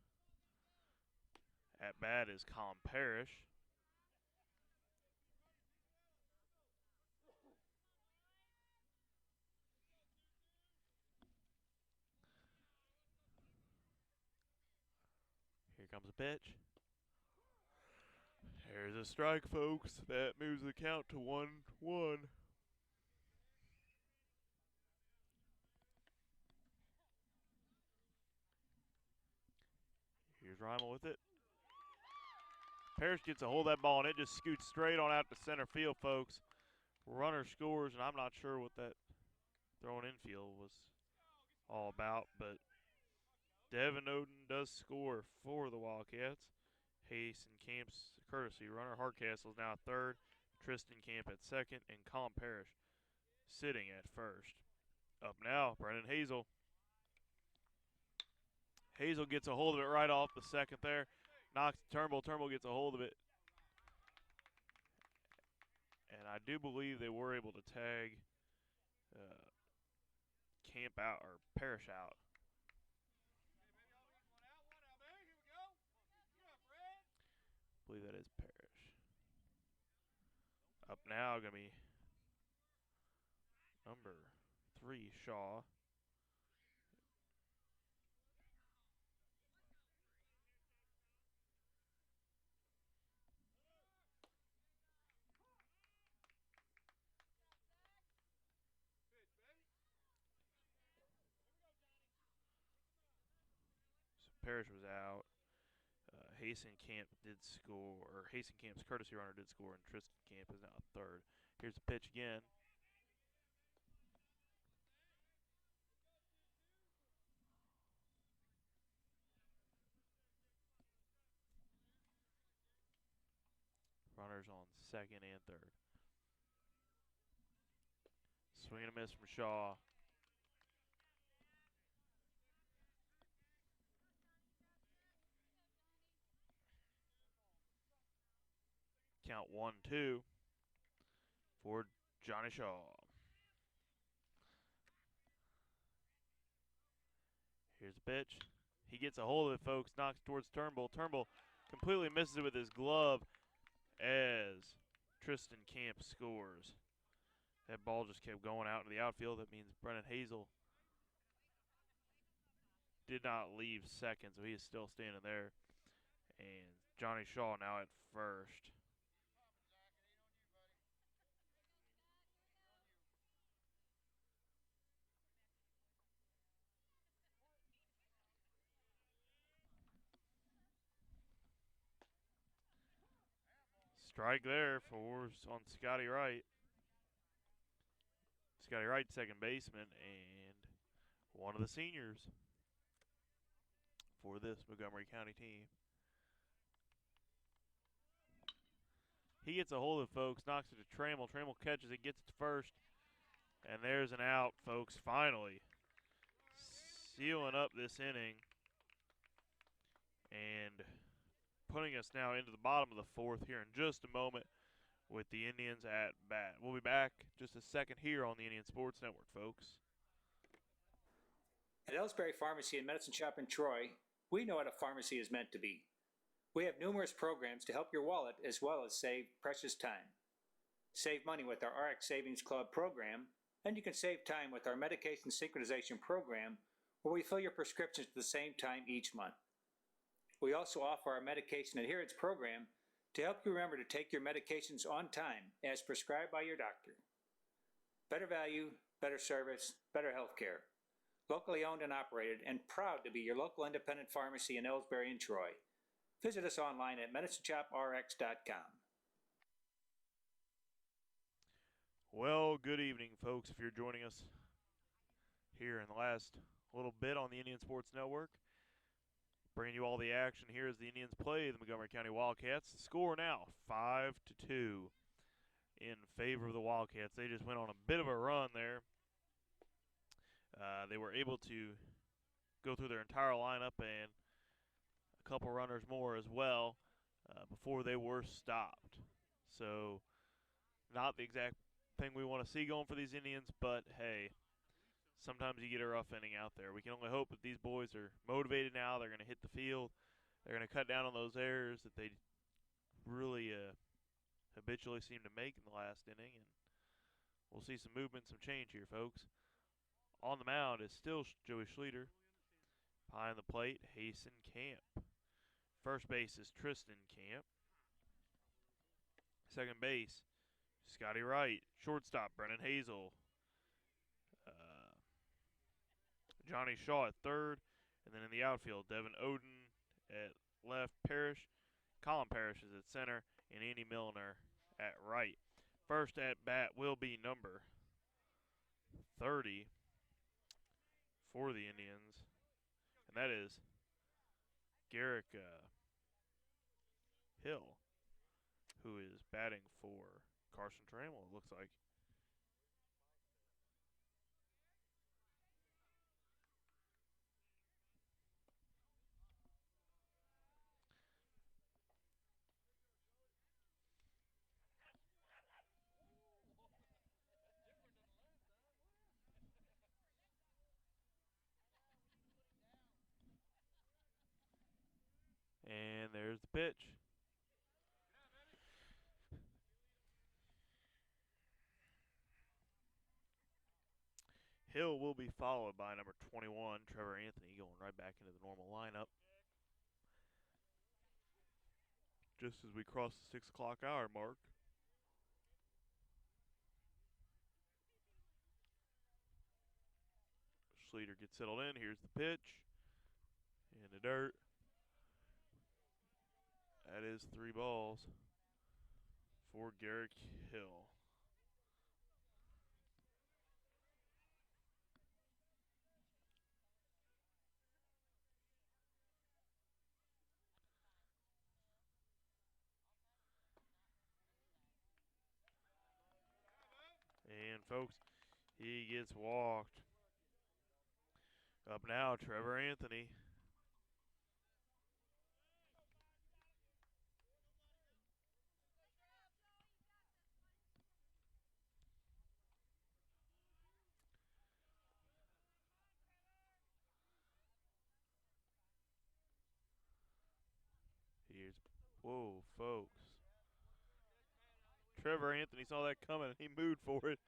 At bat is Colin Parrish. Here comes a pitch. There's a strike, folks. That moves the count to 1-1. Here's Reimel with it. Parrish gets a hold of that ball, and it just scoots straight on out to center field, folks. Runner scores, and I'm not sure what that throwing infield was all about, but Devin Oden does score for the Wildcats. Hasten Camp's courtesy runner. Hardcastle's now third. Tristan Camp at second, and Colin Parrish sitting at first. Up now, Brennan Hazel. Hazel gets a hold of it right off the second there. Knocks Turnbull. Turnbull gets a hold of it. And I do believe they were able to tag Camp out, or Parrish out. I believe that is Parrish. Up now, going to be number 3, Shaw. Parrish was out. Hasten Camp did score, or Hasten Camp's courtesy runner did score, and Tristan Camp is now third. Here's the pitch again. Runners on second and third. Swing and a miss from Shaw. Count 1-2 for Johnny Shaw. Here's the pitch. He gets a hold of it, folks. Knocks towards Turnbull. Turnbull completely misses it with his glove as Tristan Camp scores. That ball just kept going out into the outfield. That means Brennan Hazel did not leave second, so he is still standing there. And Johnny Shaw now at first. Strike there for on Scotty Wright. Scotty Wright, second baseman, and one of the seniors for this Montgomery County team. He gets a hold of it, folks, knocks it to Trammell. Trammell catches it, gets it to first, and there's an out, folks, finally. Sealing up this inning and putting us now into the bottom of the fourth here in just a moment with the Indians at bat. We'll be back just a second here on the Indian Sports Network, folks. At Elsberry Pharmacy and Medicine Shop in Troy, we know what a pharmacy is meant to be. We have numerous programs to help your wallet as well as save precious time. Save money with our RX Savings Club program, and you can save time with our medication synchronization program, where we fill your prescriptions at the same time each month. We also offer our medication adherence program to help you remember to take your medications on time as prescribed by your doctor. Better value, better service, better health care. Locally owned and operated, and proud to be your local independent pharmacy in Elsberry and Troy. Visit us online at medicineshoprx.com. Well, good evening, folks. If you're joining us here in the last little bit on the Indian Sports Network, bringing you all the action here as the Indians play the Montgomery County Wildcats. The score now 5-2 in favor of the Wildcats. They just went on a bit of a run there. They were able to go through their entire lineup and a couple runners more as well before they were stopped. So not the exact thing we want to see going for these Indians, but hey, sometimes you get a rough inning out there. We can only hope that these boys are motivated now. They're going to hit the field. They're going to cut down on those errors that they really habitually seem to make in the last inning, and we'll see some movement, some change here, folks. On the mound is still Joey Schleter. Behind the plate, Hasten Camp. First base is Tristan Camp. Second base, Scotty Wright. Shortstop, Brennan Hazel. Johnny Shaw at third. And then in the outfield, Devin Oden at left, Parrish. Colin Parrish is at center, and Andy Milner at right. First at bat will be number 30 for the Indians, and that is Garrick Hill, who is batting for Carson Trammell, it looks like. And there's the pitch. Hill will be followed by number 21, Trevor Anthony, going right back into the normal lineup. Just as we cross the 6 o'clock hour mark. Schleter gets settled in. Here's the pitch. In the dirt. That is 3 balls for Garrick Hill. And folks, he gets walked. Up now, Trevor Anthony. Here's, whoa, folks. Trevor Anthony saw that coming. He moved for it.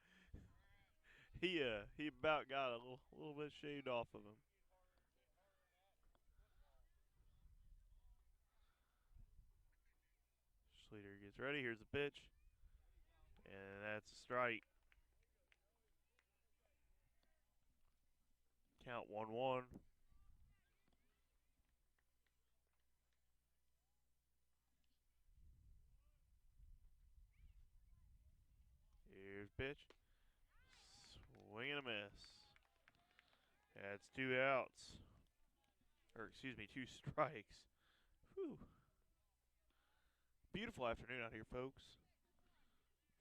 He about got a little bit shaved off of him. Schleter gets ready. Here's the pitch. And that's a strike. Count 1-1. Here's pitch. Swing and a miss. That's 2 outs. Or excuse me, 2 strikes. Whew. Beautiful afternoon out here, folks,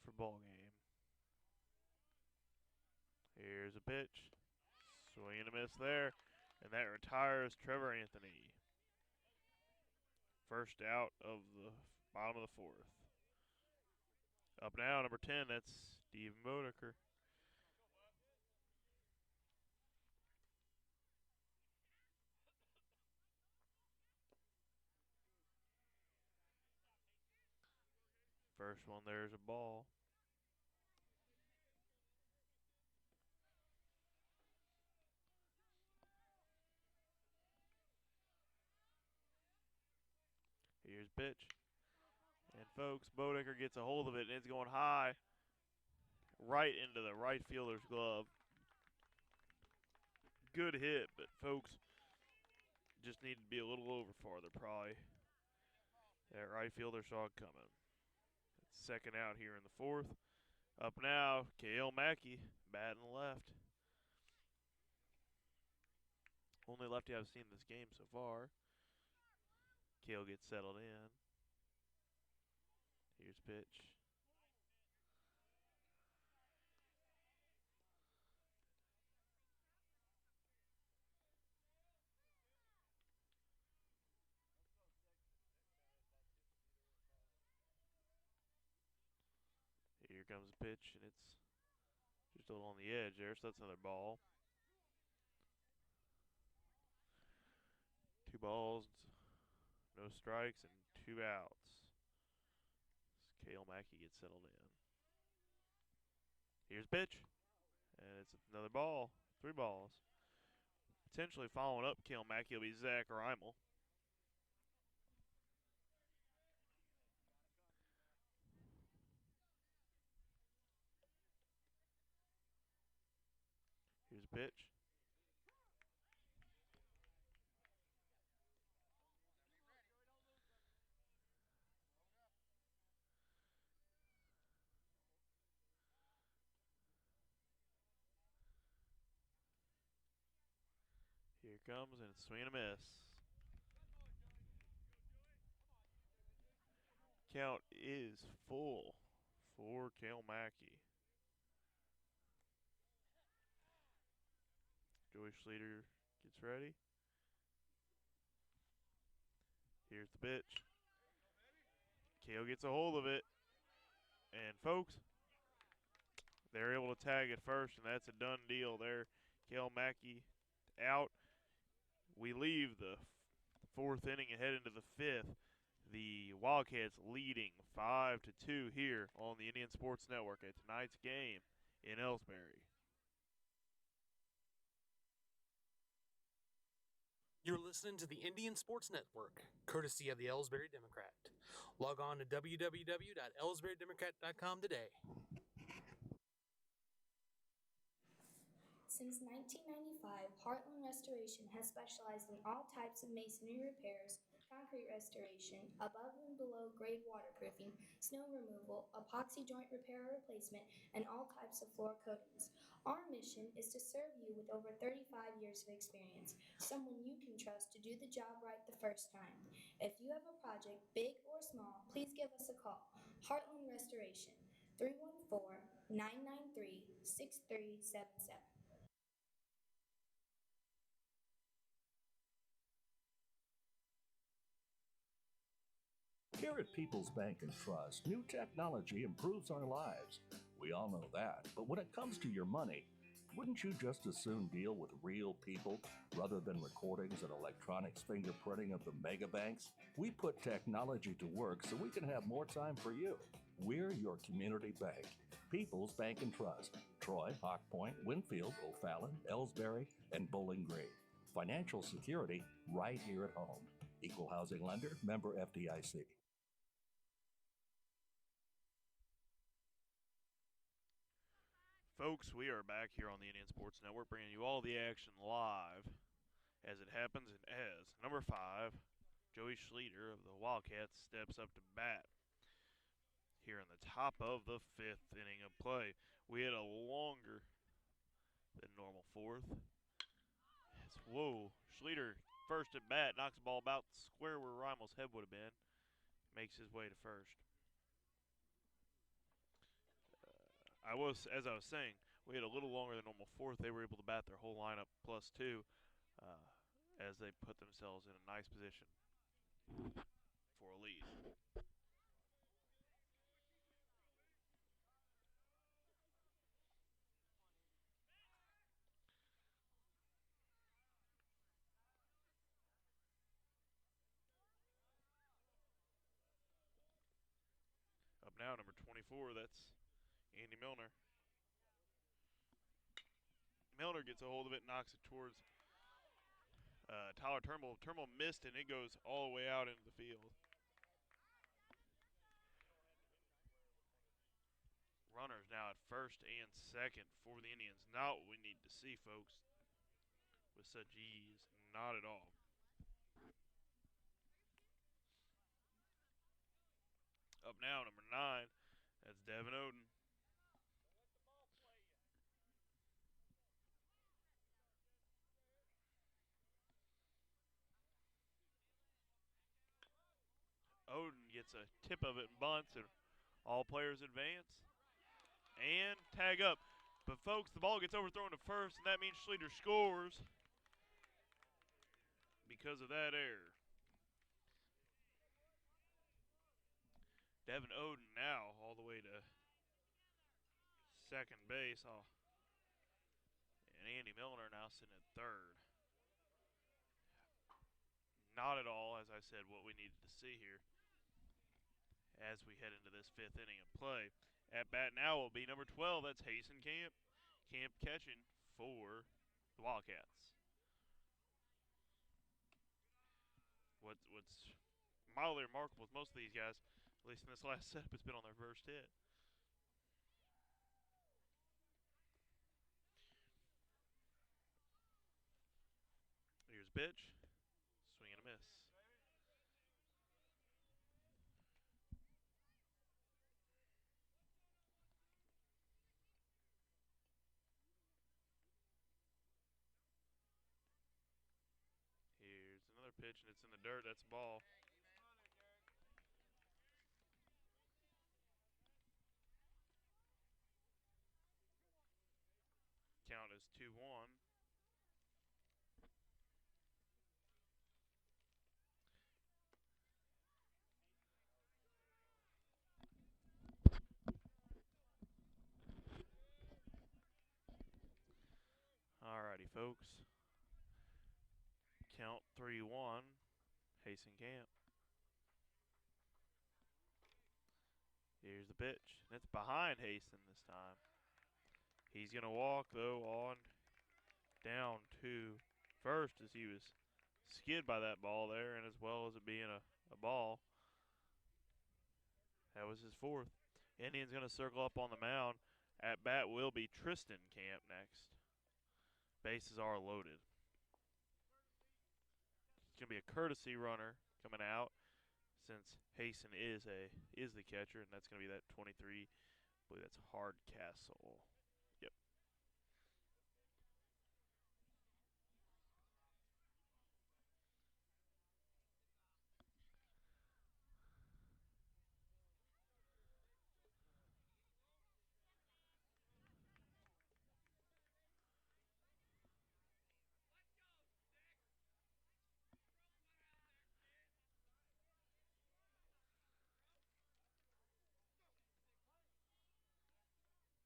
for ball game. Here's a pitch. Swing and a miss there. And that retires Trevor Anthony. First out of the bottom of the 4th. Up now, number 10, that's Steve Bodeker. First one there's a ball. Here's pitch. And folks, Bodeker gets a hold of it and it's going high right into the right fielder's glove. Good hit, but folks just needed to be a little over farther probably. That right fielder saw it coming. Second out here in the 4th. Up now, Kale Mackey batting left. Only lefty I've seen this game so far. Kale gets settled in. Here's pitch. Here comes the pitch, and it's just a little on the edge there, so that's another ball. 2 balls, no strikes, and 2 outs. As Kale Mackey gets settled in. Here's pitch, and it's another ball. 3 balls. Potentially following up Kale Mackey will be Zach Reimel. Here's a pitch. Here it comes, and it's swing and a miss. Count is full for Kale Mackey. Joey Schleter gets ready. Here's the pitch. Kale gets a hold of it. And folks, they're able to tag it first, and that's a done deal there. Kale Mackey out. We leave the 4th inning and head into the 5th. The Wildcats leading 5-2 here on the Indian Sports Network at tonight's game in Elsberry. You're listening to the Indian Sports Network, courtesy of the Elsberry Democrat. Log on to www.elsberrydemocrat.com today. Since 1995, Heartland Restoration has specialized in all types of masonry repairs, concrete restoration, above and below grade waterproofing, snow removal, epoxy joint repair or replacement, and all types of floor coatings. Our mission is to serve you with over 35 years of experience, someone you can trust to do the job right the first time. If you have a project, big or small, please give us a call. Heartland Restoration, 314 993 6377. Here at People's Bank and Trust, new technology improves our lives. We all know that. But when it comes to your money, wouldn't you just as soon deal with real people rather than recordings and electronics fingerprinting of the mega banks? We put technology to work so we can have more time for you. We're your community bank. People's Bank and Trust. Troy, Hawk Point, Winfield, O'Fallon, Elsberry, and Bowling Green. Financial security right here at home. Equal housing lender, member FDIC. Folks, we are back here on the Indian Sports Network bringing you all the action live as it happens. And as number 5, Joey Schleter of the Wildcats steps up to bat here in the top of the 5th inning of play. We had a longer than normal 4th. Schleter first at bat, knocks the ball about square where Rimel's head would have been, makes his way to first. As I was saying, we had a little longer than normal 4th. They were able to bat their whole lineup +2 as they put themselves in a nice position for a lead. Up now, number 24, that's Andy Milner. Milner gets a hold of it, knocks it towards Tyler Turnbull. Turnbull missed, and it goes all the way out into the field. Runners now at first and second for the Indians. Not what we need to see, folks, with such ease. Not at all. Up now, number 9, that's Devin Oden. Oden gets a tip of it and bunts, and all players advance and tag up. But, folks, the ball gets overthrown to first, and that means Schleter scores because of that error. Devin Oden now all the way to second base. And Andy Milner now sitting at third. Not at all, as I said, what we needed to see here as we head into this 5th inning of play. At bat now will be number 12. That's Hasten Camp. Camp catching for the Wildcats. What's mildly remarkable with most of these guys, at least in this last setup, has been on their first hit. Here's pitch. Swing and a miss. Here's another pitch, and it's in the dirt. That's a ball. Count is 2-1. Alrighty, folks. Count 3-1. Hasten Camp. Here's the pitch. And it's behind Hasten this time. He's going to walk, though, on down to first as he was skid by that ball there, and as well as it being a ball. That was his 4th. Indians going to circle up on the mound. At bat will be Tristan Camp next. Bases are loaded. It's going to be a courtesy runner coming out since Hasten is the catcher, and that's going to be that 23. I believe that's Hardcastle. Yep.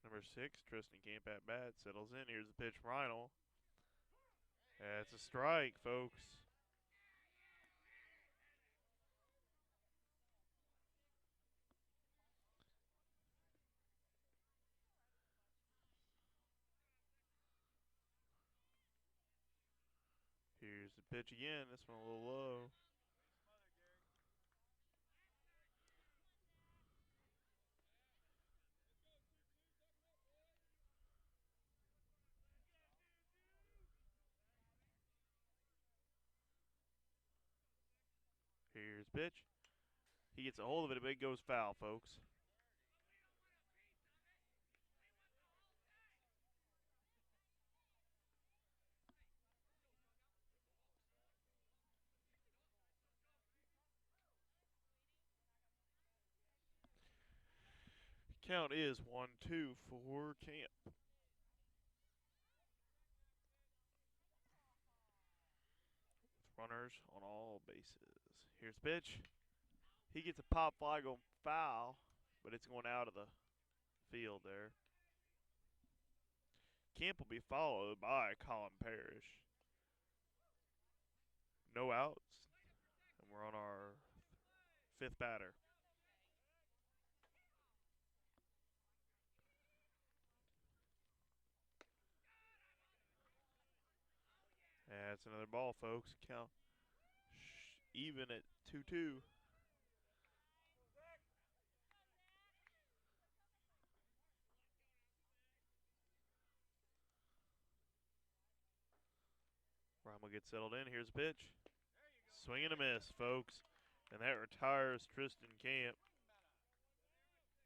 Number 6, Tristan Camp at bat, settles in. Here's the pitch, Reinl. That's a strike, folks. Here's the pitch again. This one a little low. Here's the pitch. He gets a hold of it, but it goes foul, folks. Count is 1-2 for Camp. With runners on all bases. Here's the pitch. He gets a pop fly going foul, but it's going out of the field there. Camp will be followed by Colin Parrish. No outs, and we're on our 5th batter. That's another ball, folks. Count even at 2-2. Ryan will get settled in. Here's a pitch. Swing and a miss, folks. And that retires Tristan Camp.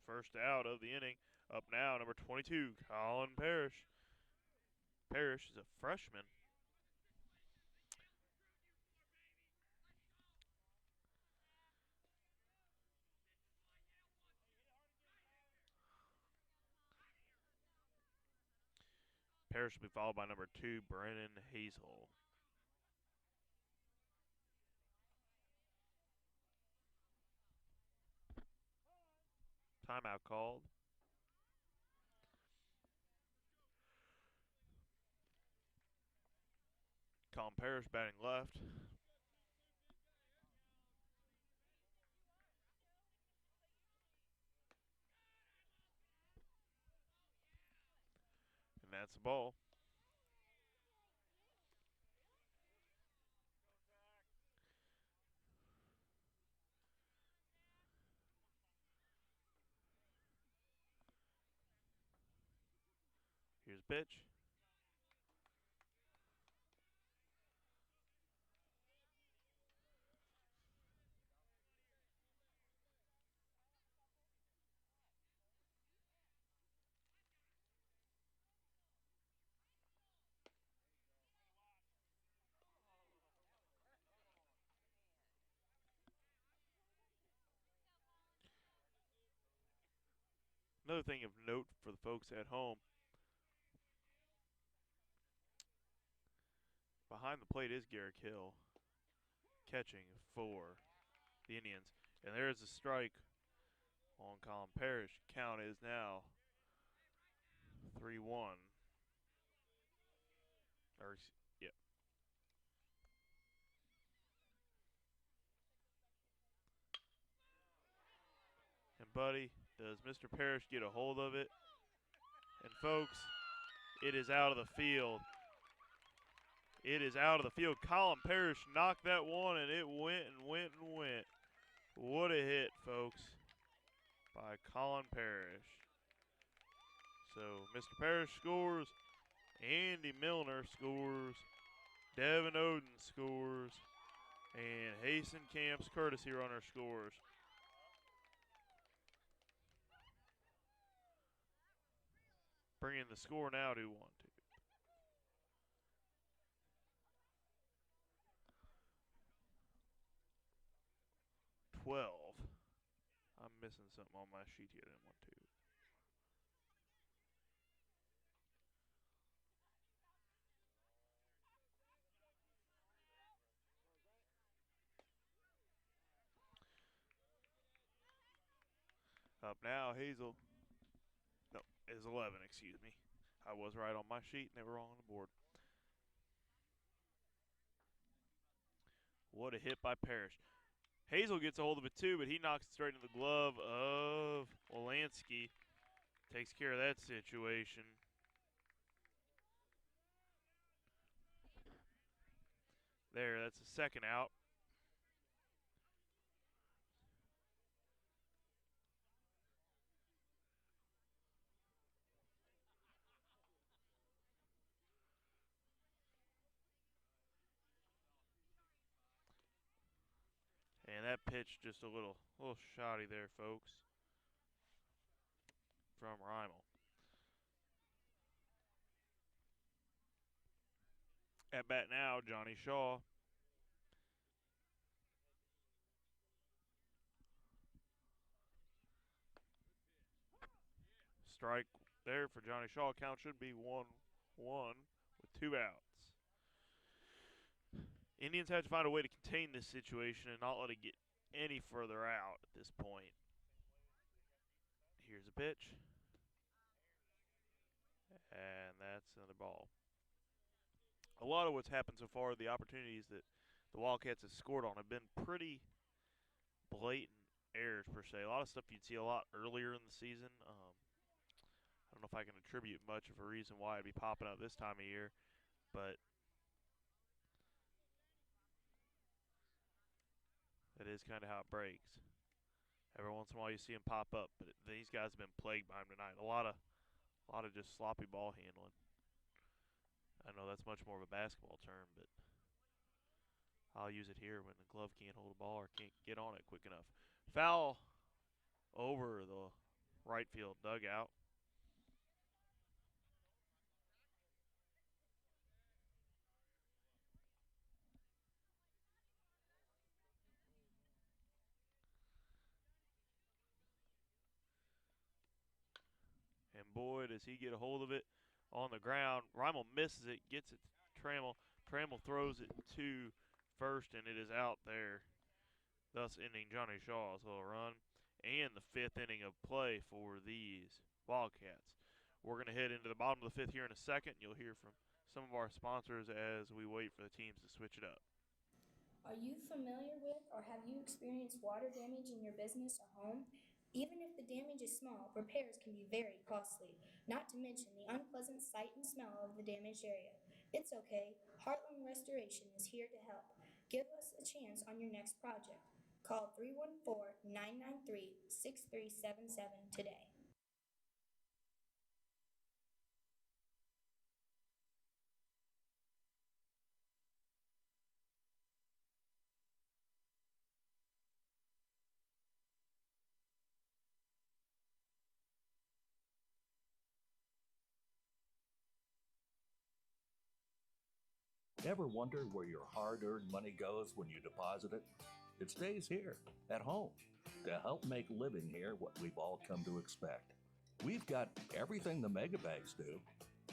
First out of the inning. Up now, number 22, Colin Parrish. Parrish is a freshman. Parrish will be followed by number 2, Brennan Hazel. Timeout called. Colin Parrish batting left. And that's the ball. Here's a pitch. Another thing of note for the folks at home, behind the plate is Garrick Hill, catching for the Indians. And there's a strike on Colin Parrish. Count is now 3-1. Yeah. And buddy, does Mr. Parrish get a hold of it? And folks, it is out of the field. It is out of the field. Colin Parrish knocked that one, and it went and went and went. What a hit, folks, by Colin Parrish. So Mr. Parrish scores, Andy Milner scores. Devin Oden scores. And Hasten Camp's courtesy runner scores. Bringing the score now to 1-2. I'm missing something on my sheet here. I didn't want to. Up now, Hazel. No, is 11, excuse me. I was right on my sheet and they were wrong on the board. What a hit by Parrish. Hazel gets a hold of it too, but he knocks it straight into the glove of Wolanski. Takes care of that situation. There, that's the second out. And that pitch just a little shoddy there, folks, from Reimel. At bat now, Johnny Shaw. Strike there for Johnny Shaw. Count should be 1-1 with 2 outs. Indians have to find a way to contain this situation and not let it get any further out at this point. Here's a pitch. And that's another ball. A lot of what's happened so far, the opportunities that the Wildcats have scored on have been pretty blatant errors per se. A lot of stuff you'd see a lot earlier in the season. I don't know if I can attribute much of a reason why it'd be popping up this time of year, but that is kind of how it breaks. Every once in a while you see him pop up, but these guys have been plagued by him tonight. A lot of just sloppy ball handling. I know that's much more of a basketball term, but I'll use it here when the glove can't hold a ball or can't get on it quick enough. Foul over the right field dugout. And boy, does he get a hold of it on the ground. Reimel misses it, gets it to Trammell. Trammell throws it to first, and it is out there, thus ending Johnny Shaw's little run and the 5th inning of play for these Wildcats. We're going to head into the bottom of the 5th here in a second. You'll hear from some of our sponsors as we wait for the teams to switch it up. Are you familiar with or have you experienced water damage in your business or home? Even if the damage is small, repairs can be very costly, not to mention the unpleasant sight and smell of the damaged area. It's okay, Heartland Restoration is here to help. Give us a chance on your next project. Call 314-993-6377 today. Ever wonder where your hard-earned money goes when you deposit it? It stays here, at home, to help make living here what we've all come to expect. We've got everything the mega banks do,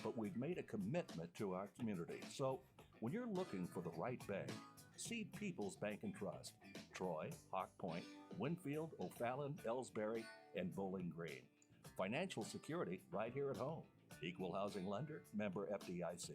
but we've made a commitment to our community. So when you're looking for the right bank, see People's Bank and Trust. Troy, Hawk Point, Winfield, O'Fallon, Elsberry, and Bowling Green. Financial security right here at home. Equal housing lender, member FDIC.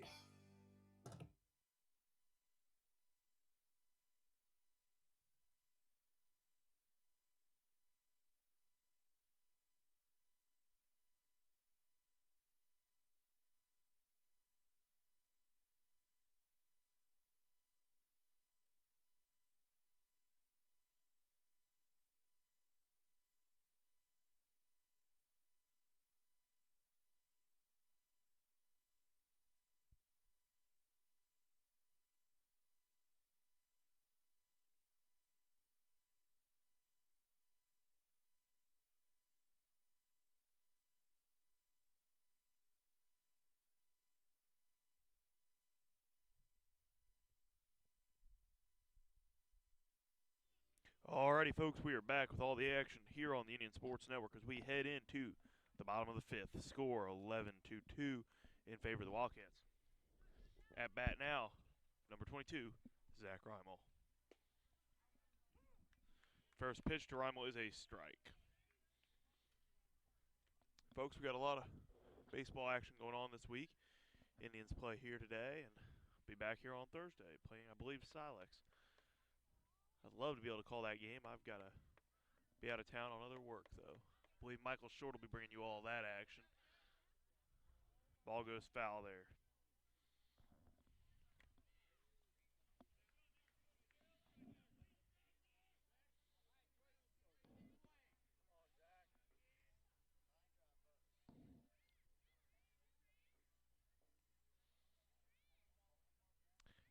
Alrighty, folks, we are back with all the action here on the Indian Sports Network as we head into the bottom of the fifth. Score 11-2 in favor of the Wildcats. At bat now, number 22, Zach Reimel. First pitch to Reimel is a strike. Folks, we got a lot of baseball action going on this week. Indians play here today and be back here on Thursday playing, I believe, Silex. I'd love to be able to call that game. I've got to be out of town on other work, though. I believe Michael Short will be bringing you all that action. Ball goes foul there.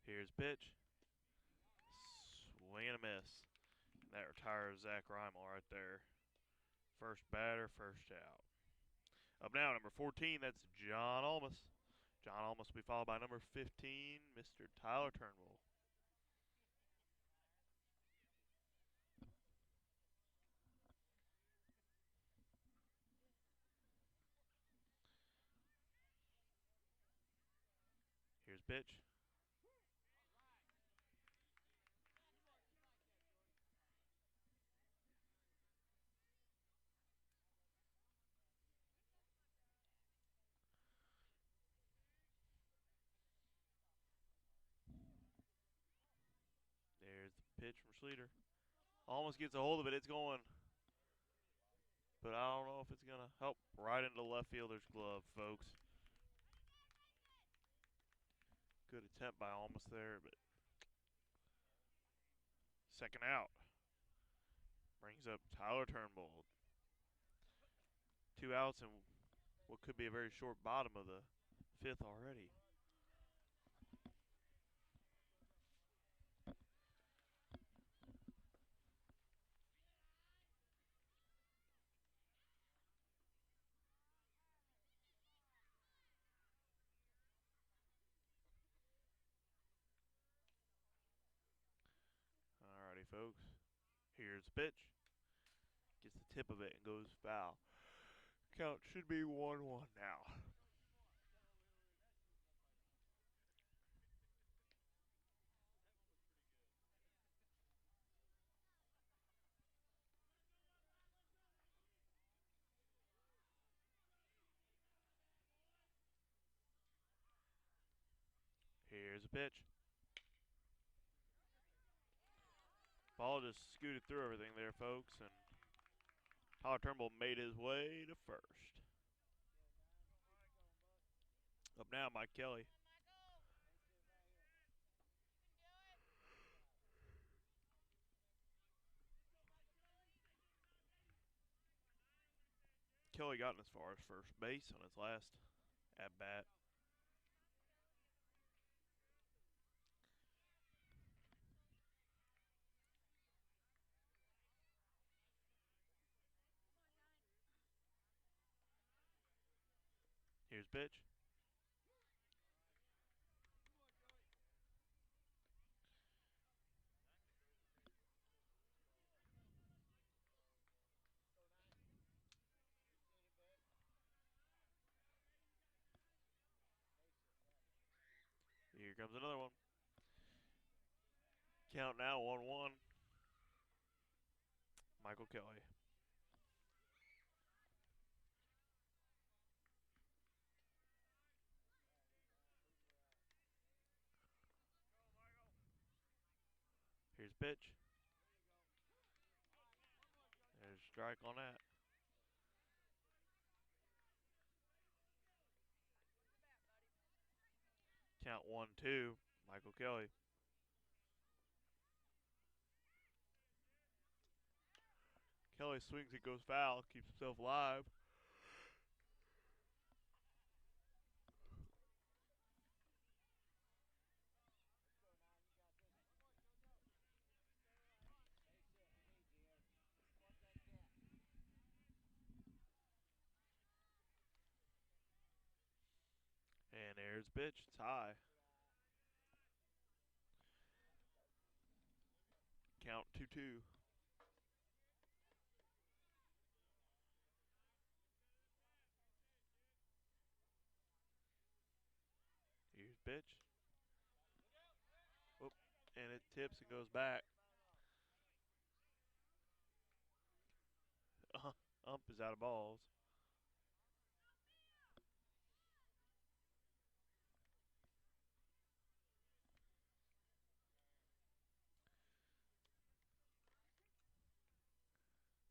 Here's pitch. Swing and a miss. That retires Zach Reimel right there. First batter, first out. Up now, number 14, that's John Almus. John Almus will be followed by number 15, Mr. Tyler Turnbull. Here's pitch. There's the pitch from Schleter. Almost gets a hold of it. It's going. But I don't know if it's going to help right into left fielder's glove, folks. Good attempt by Almost there, but second out. Brings up Tyler Turnbull. 2 outs and what could be a very short bottom of the fifth already. Alrighty, folks. Here's the pitch. Gets the tip of it and goes foul. Count should be 1-1 now. Here's a pitch. Ball just scooted through everything there, folks, and Tyler Turnbull made his way to first. Up now, Mike Kelly. Kelly got as far as first base on his last at bat. Here's pitch. Here comes another one. Count now 1-1. Michael Kelly. Here's pitch. There's a strike on that. Count 1-2. Michael Kelly. Kelly swings, it goes foul, keeps himself alive. And there's the pitch. It's high. Count 2-2. pitch. Whoop, and it tips and goes back. Ump is out of balls.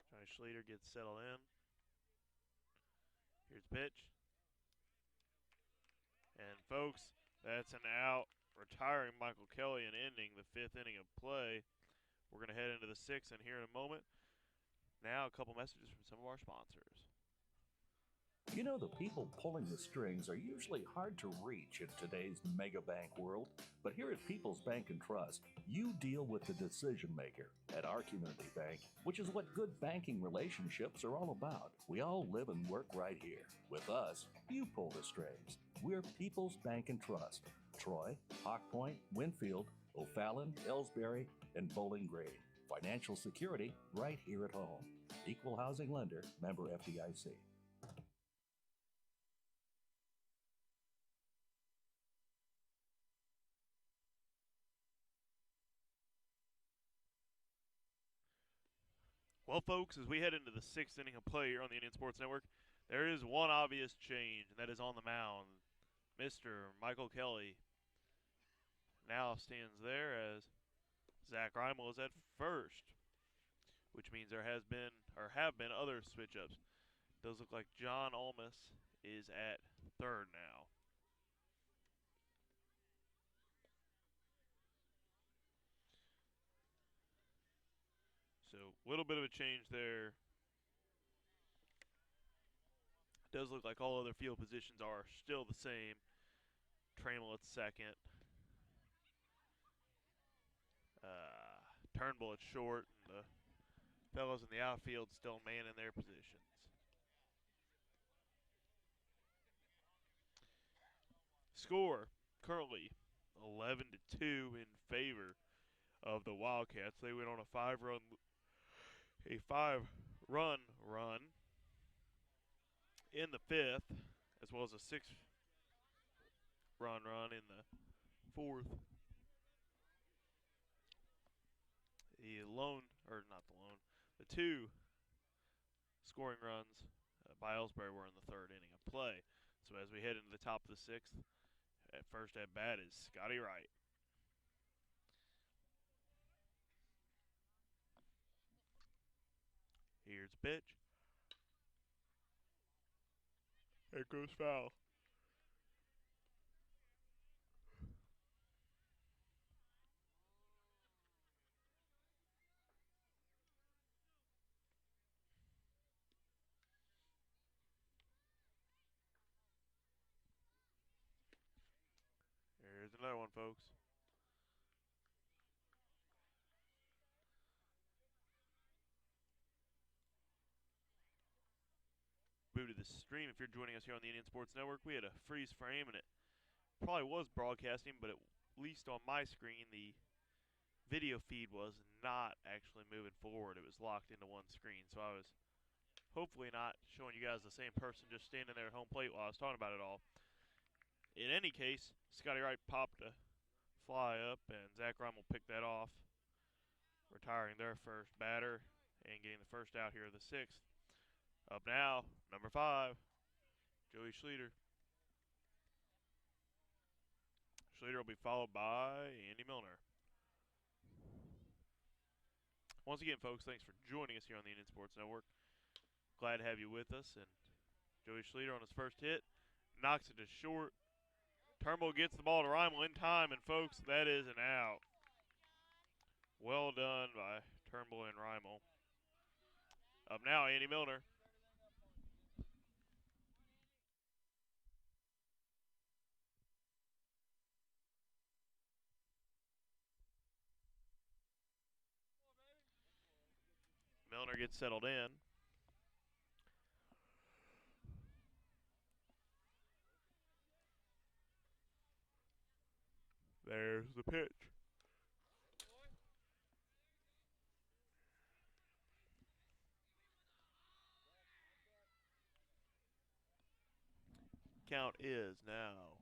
Johnny Schleter gets settled in. Here's the pitch. And folks, that's an out, retiring Michael Kelly and ending the 5th inning of play. We're going to head into the 6th and here in a moment. Now a couple messages from some of our sponsors. You know, the people pulling the strings are usually hard to reach in today's mega bank world, but here at People's Bank and Trust, you deal with the decision maker. At our community bank, which is what good banking relationships are all about, we all live and work right here. With us, you pull the strings. We're People's Bank and Trust. Troy, Hawk Point, Winfield, O'Fallon, Elsberry, and Bowling Green. Financial security right here at home. Equal housing lender, member FDIC. Well, folks, as we head into the 6th inning of play here on the Indian Sports Network, there is one obvious change, and that is on the mound. Mr. Michael Kelly now stands there as Zach Reimel is at first, which means there has been or have been other switch ups. Does look like John Almus is at third now. So a little bit of a change there. Does look like all other field positions are still the same. Trammell at second. Turnbull at short, and the fellows in the outfield still manning their positions. Score currently 11-2 in favor of the Wildcats. They went on a five-run run in the 5th, as well as a 6-run run in the 4th. The 2 scoring runs by Elsberry were in the 3rd inning of play. So as we head into the top of the 6th, at first at bat is Scotty Wright. Here's the pitch. It goes foul. Here's another one, folks. Booted the stream. If you're joining us here on the Indian Sports Network, we had a freeze frame, and it probably was broadcasting, but at least on my screen, the video feed was not actually moving forward. It was locked into one screen, so I was hopefully not showing you guys the same person just standing there at home plate while I was talking about it all. In any case, Scotty Wright popped a fly up, and Zach Reimel picked that off, retiring their first batter and getting the first out here of the 6th. Up now, number 5, Joey Schleter. Schleter will be followed by Andy Milner. Once again, folks, thanks for joining us here on the Indian Sports Network. Glad to have you with us. And Joey Schleter on his first hit knocks it to short. Turnbull gets the ball to Reimel in time, and folks, that is an out. Well done by Turnbull and Reimel. Up now, Andy Milner. Milner gets settled in. There's the pitch. Count is now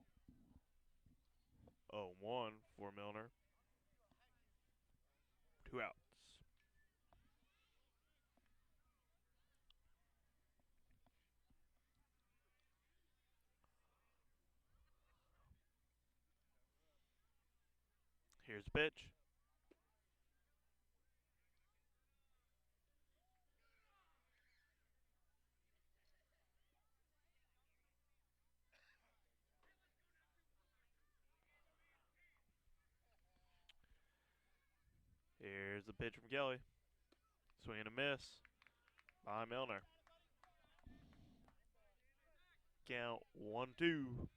0-1 for Milner. 2 outs. Here's the pitch. Here's the pitch from Kelly. Swing and a miss by Milner. Count 1-2.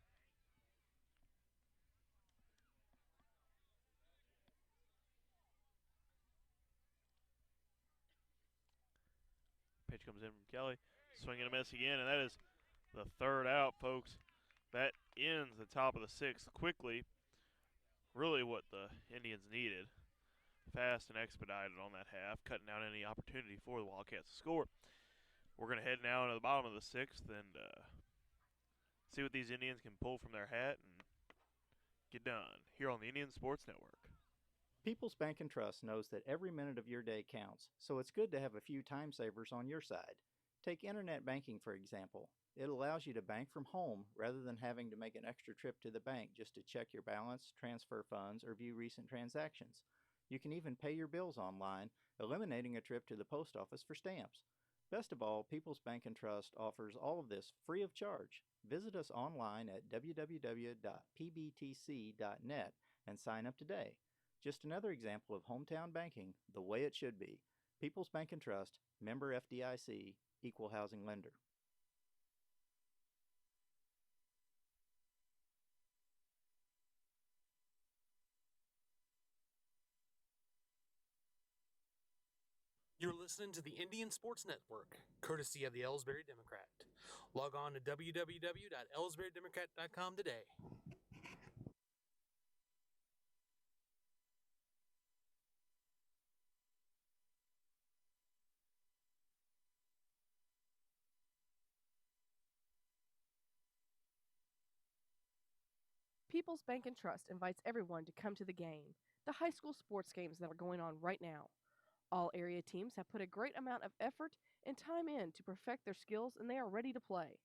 Pitch comes in from Kelly. Swing and a miss again, and that is the third out, folks. That ends the top of the sixth quickly. Really what the Indians needed. Fast and expedited on that half, cutting down any opportunity for the Wildcats to score. We're going to head now into the bottom of the sixth and see what these Indians can pull from their hat and get done here on the Indian Sports Network. People's Bank and Trust knows that every minute of your day counts, so it's good to have a few time savers on your side. Take internet banking, for example. It allows you to bank from home rather than having to make an extra trip to the bank just to check your balance, transfer funds, or view recent transactions. You can even pay your bills online, eliminating a trip to the post office for stamps. Best of all, People's Bank and Trust offers all of this free of charge. Visit us online at www.pbtc.net and sign up today. Just another example of hometown banking the way it should be. People's Bank and Trust, member FDIC, equal housing lender. You're listening to the Indian Sports Network, courtesy of the Elsberry Democrat. Log on to www.elsberrydemocrat.com today. People's Bank and Trust invites everyone to come to the game, the high school sports games that are going on right now. All area teams have put a great amount of effort and time in to perfect their skills, and they are ready to play.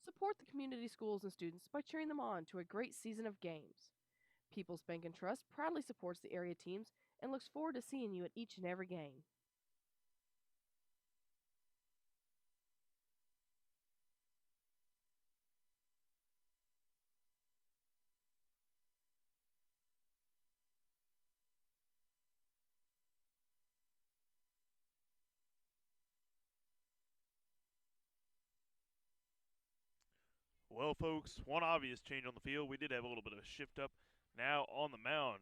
Support the community schools and students by cheering them on to a great season of games. People's Bank and Trust proudly supports the area teams and looks forward to seeing you at each and every game. Well, folks, one obvious change on the field. We did have a little bit of a shift up. Now on the mound,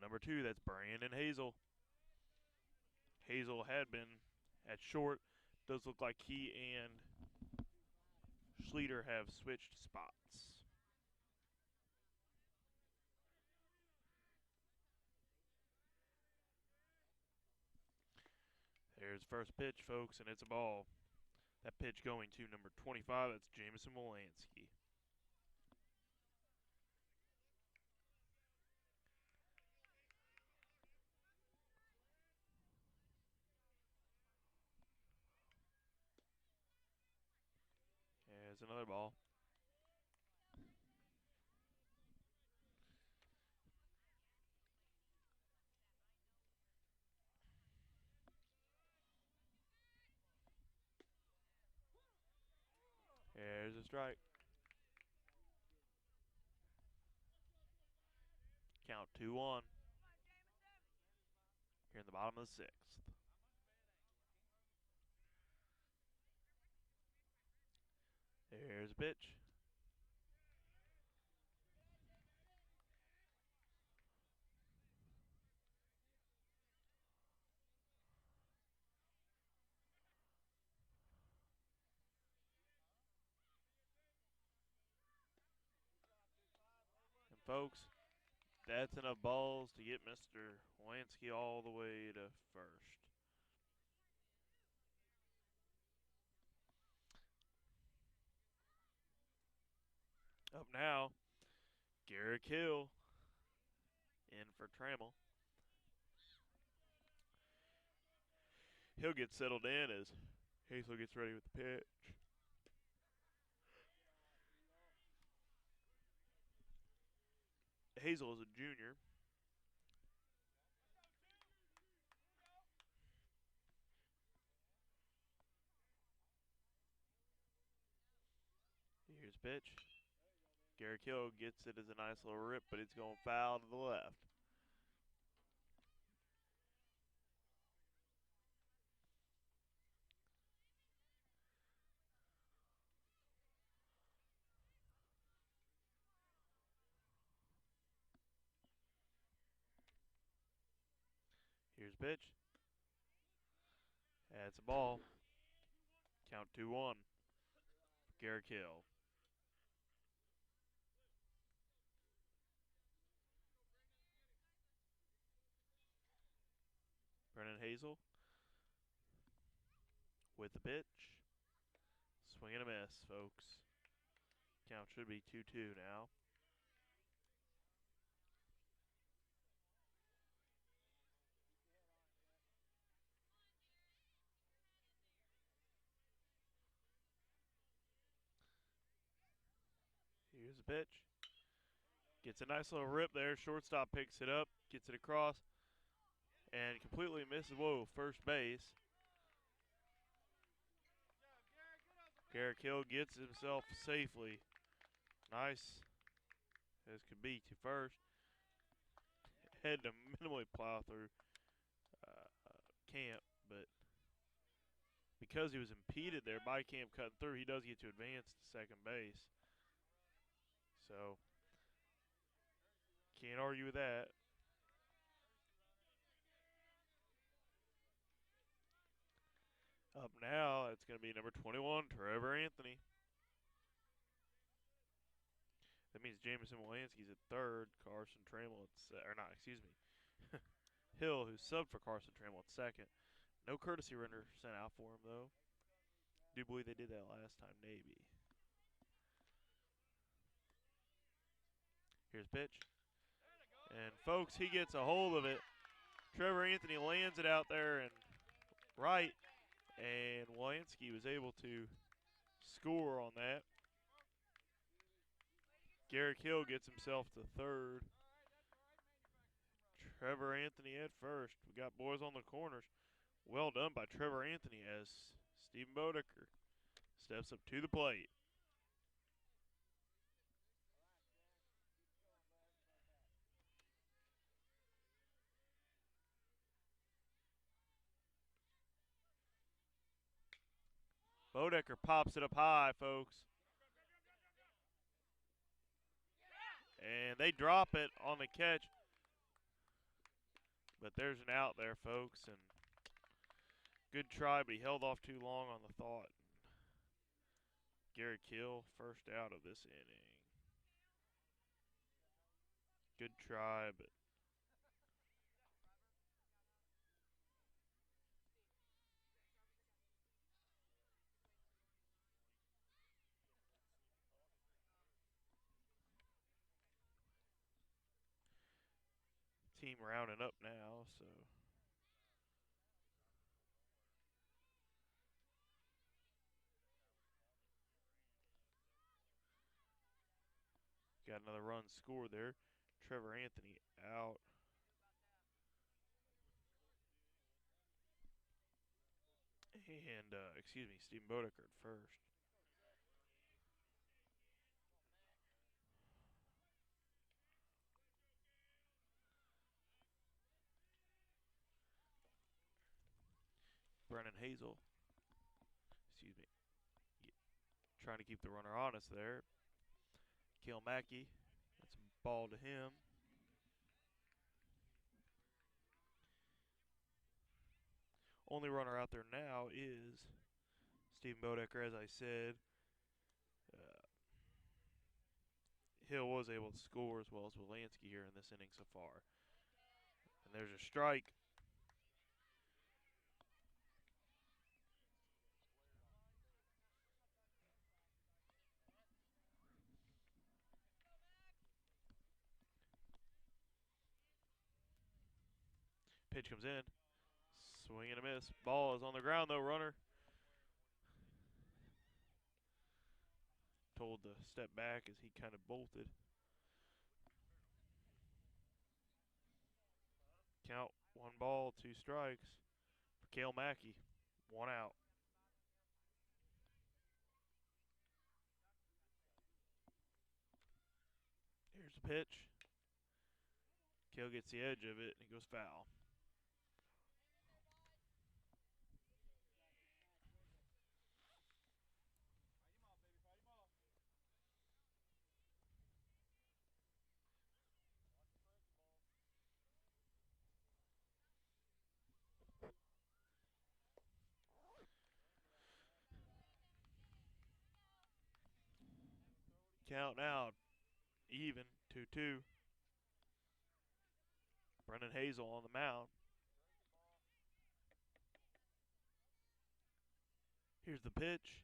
number 2, that's Brandon Hazel. Hazel had been at short. Does look like he and Schleter have switched spots. There's first pitch, folks, and it's a ball. That pitch going to number 25, that's Jamison Molansky. There's another ball. There's a strike. Count 2-1. Here in the bottom of the sixth. There's a pitch. And folks, that's enough balls to get Mr. Molansky all the way to first. Up now, Garrick Hill. in for Trammell. He'll get settled in as Hazel gets ready with the pitch. Hazel is a junior. Here's pitch. Garrick Hill gets it as a nice little rip, but it's going foul to the left. Here's pitch. That's a ball. Count 2-1. Garrick Hill. Brennan Hazel with the pitch. Swing and a miss, folks. Count should be 2-2 now. Here's the pitch. Gets a nice little rip there. Shortstop picks it up, gets it across, and completely misses. Whoa, first base. Garrick Hill gets himself safely. Nice as could be to first. Had to minimally plow through Camp, but because he was impeded there by Camp cutting through, he does get to advance to second base. So, can't argue with that. Up now, it's going to be number 21, Trevor Anthony. That means Jameson Wolanski's at third, Carson Trammell Hill, who's subbed for Carson Trammell at second. No courtesy runner sent out for him, though. Do believe they did that last time, maybe. Here's pitch. And, folks, he gets a hold of it. Trevor Anthony lands it out there and right, and Wolanski was able to score on that. Garrick Hill gets himself to third. Trevor Anthony at first. We got boys on the corners. Well done by Trevor Anthony as Stephen Bodecker steps up to the plate. Bodecker pops it up high, folks. And they drop it on the catch. But there's an out there, folks. And good try, but he held off too long on the thought. Garrick Hill, first out of this inning. Good try, but team rounding up now, so got another run scored there. Trevor Anthony out. And, Stephen Bodecker at first. Brennan Hazel, trying to keep the runner honest there. Kale Mackey, that's a ball to him. Only runner out there now is Stephen Bodecker, as I said. Hill was able to score as well as Wolanski here in this inning so far. And there's a strike. Pitch comes in. Swing and a miss. Ball is on the ground though, runner. Told to step back as he kind of bolted. Count 1 ball, 2 strikes for Cale Mackey. 1 out. Here's the pitch. Cale gets the edge of it and it goes foul. Count now even 2-2. Brennan Hazel on the mound. Here's the pitch.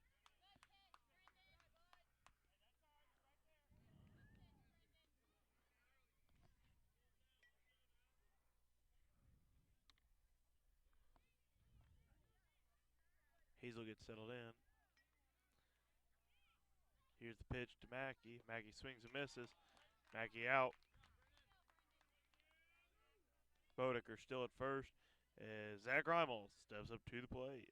Hazel gets settled in. Here's the pitch to Mackey. Mackey swings and misses. Mackey out. Bodecker still at first as Zach Reimel steps up to the plate.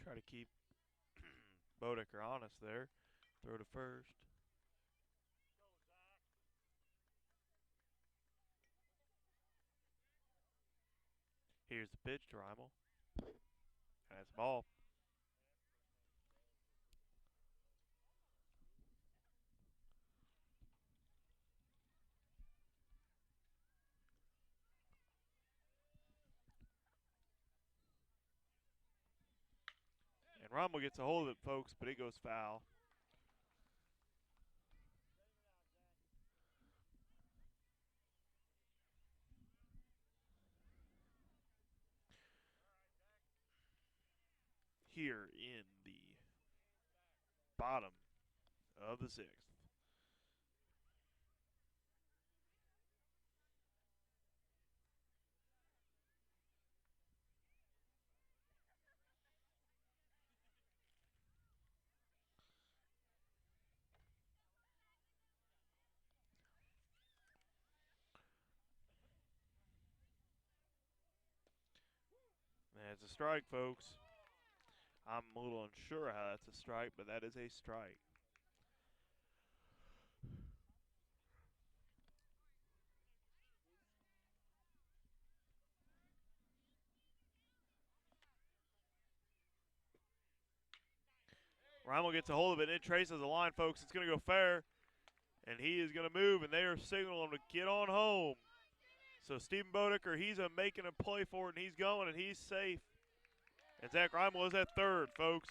Try to keep Bodecker honest there. Throw to first. Here's the pitch to Reimel. And that's ball. And Reimel gets a hold of it, folks, but it goes foul. Here in the bottom of the 6th. That's a strike, folks. I'm a little unsure how that's a strike, but that is a strike. Reimel gets a hold of it, and it traces the line, folks. It's going to go fair, and he is going to move, and they are signaling him to get on home. So Stephen Bodecker, he's making a play for it, and he's going, and he's safe. And Zach Reimel is at third, folks.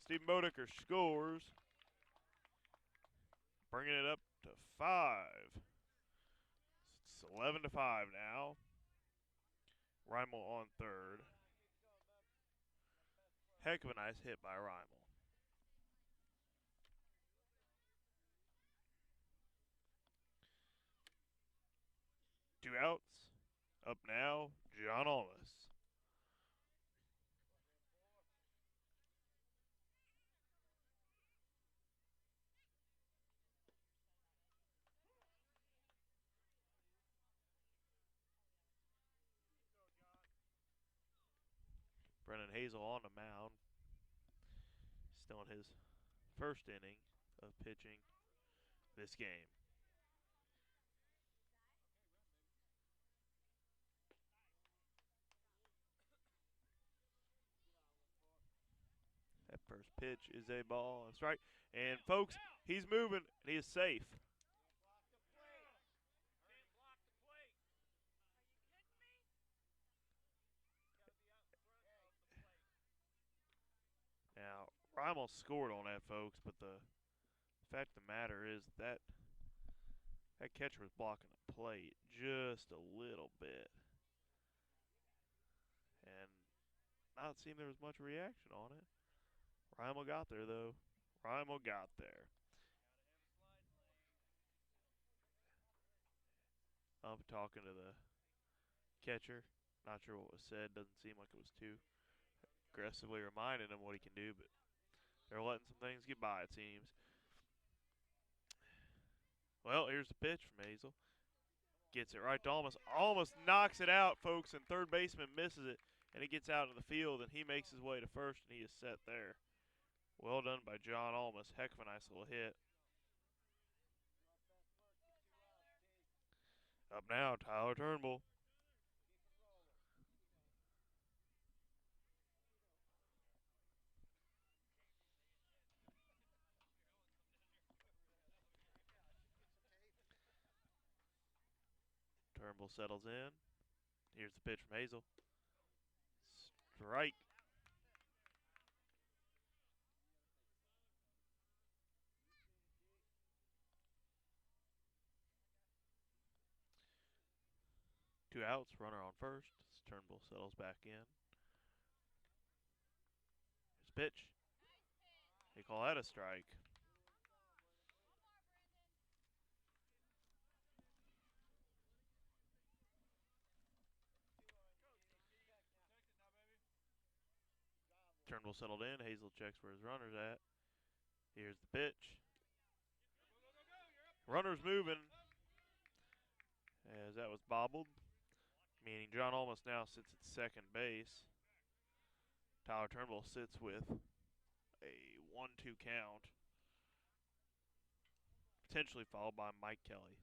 Stephen Bodecker scores, bringing it up to 5. It's 11-5 now. Reimel on third. Heck of a nice hit by Reimel. Two outs. Up now, John Almas. Brennan Hazel on the mound. Still in his first inning of pitching this game. That first pitch is a ball. That's right. And folks, he's moving. And he is safe. Now, Reimel scored on that, folks, but the fact of the matter is that catcher was blocking the plate just a little bit. not seem there was much reaction on it. Rymel got there, though. Rymel got there. I'm talking to the catcher. Not sure what was said. Doesn't seem like it was too aggressively reminding him what he can do, but they're letting some things get by, it seems. Well, here's the pitch from Hazel. Gets it right to almost knocks it out, folks, and third baseman misses it, and it gets out of the field, and he makes his way to first, and he is set there. Well done by John Almas. Heck of a nice little hit. Up now, Tyler Turnbull. Turnbull settles in. Here's the pitch from Hazel. Strike. Two outs, runner on first. Turnbull settles back in. Here's the pitch. They call that a strike. Turnbull settled in. Hazel checks where his runner's at. Here's the pitch. Runner's moving. As that was bobbled, meaning John Almas now sits at second base. Tyler Turnbull sits with a 1-2 count, potentially followed by Mike Kelly.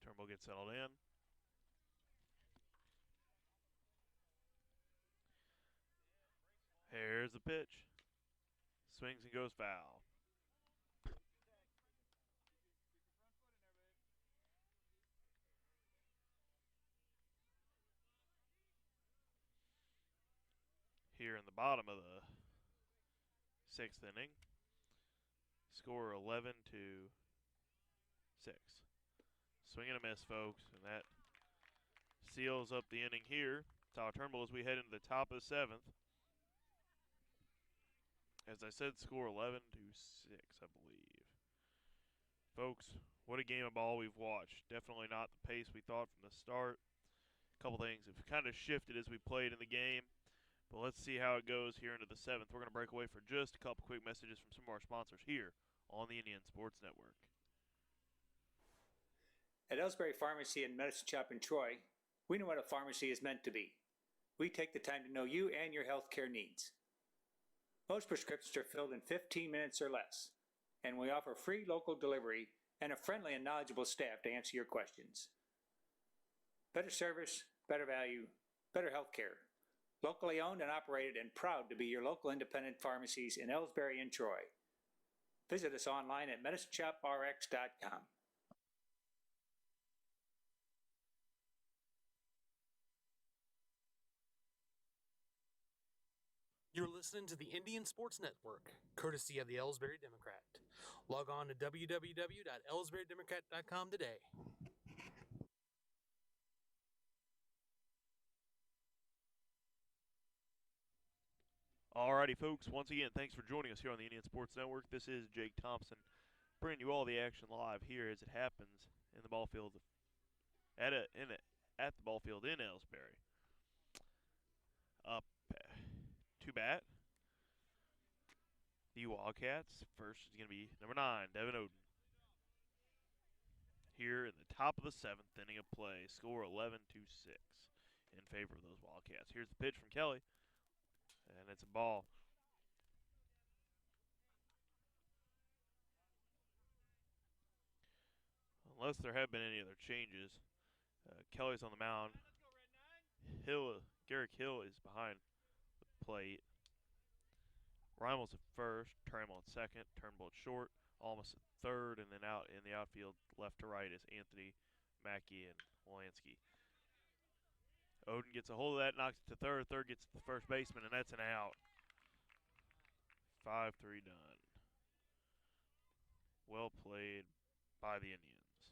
Turnbull gets settled in. Here's the pitch. Swings and goes foul. Here in the bottom of the sixth inning, score 11-6. Swing and a miss, folks, and that seals up the inning here. Tyler Turnbull as we head into the top of the seventh. As I said, score 11-6, I believe. Folks, what a game of ball we've watched. Definitely not the pace we thought from the start. A couple things have kind of shifted as we played in the game. But let's see how it goes here into the seventh. We're going to break away for just a couple quick messages from some of our sponsors here on the Indian Sports Network. At Elsberry Pharmacy and Medicine Shop in Troy, we know what a pharmacy is meant to be. We take the time to know you and your healthcare needs. Most prescriptions are filled in 15 minutes or less, and we offer free local delivery and a friendly and knowledgeable staff to answer your questions. Better service, better value, better healthcare. Locally owned and operated and proud to be your local independent pharmacies in Elsberry and Troy. Visit us online at medicineshoprx.com. You're listening to the Indian Sports Network, courtesy of the Elsberry Democrat. Log on to www.elsberrydemocrat.com today. Alrighty, folks. Once again, thanks for joining us here on the Indian Sports Network. This is Jake Thompson, bringing you all the action live here as it happens in the ball field at the ball field in Elsberry. Up to bat, the Wildcats. First is going to be number 9, Devin Oden. Here in the top of the seventh inning of play, score 11-6 in favor of those Wildcats. Here's the pitch from Kelly, and it's a ball. Unless there have been any other changes, Kelly's on the mound. Garrick Hill is behind the plate. Rimal's at first, Turnbull at second, Turnbull at short, almost at third, and then out in the outfield, left to right, is Anthony, Mackey, and Lansky. Odin gets a hold of that, knocks it to third. Third gets to the first baseman, and that's an out. 5-3 done. Well played by the Indians.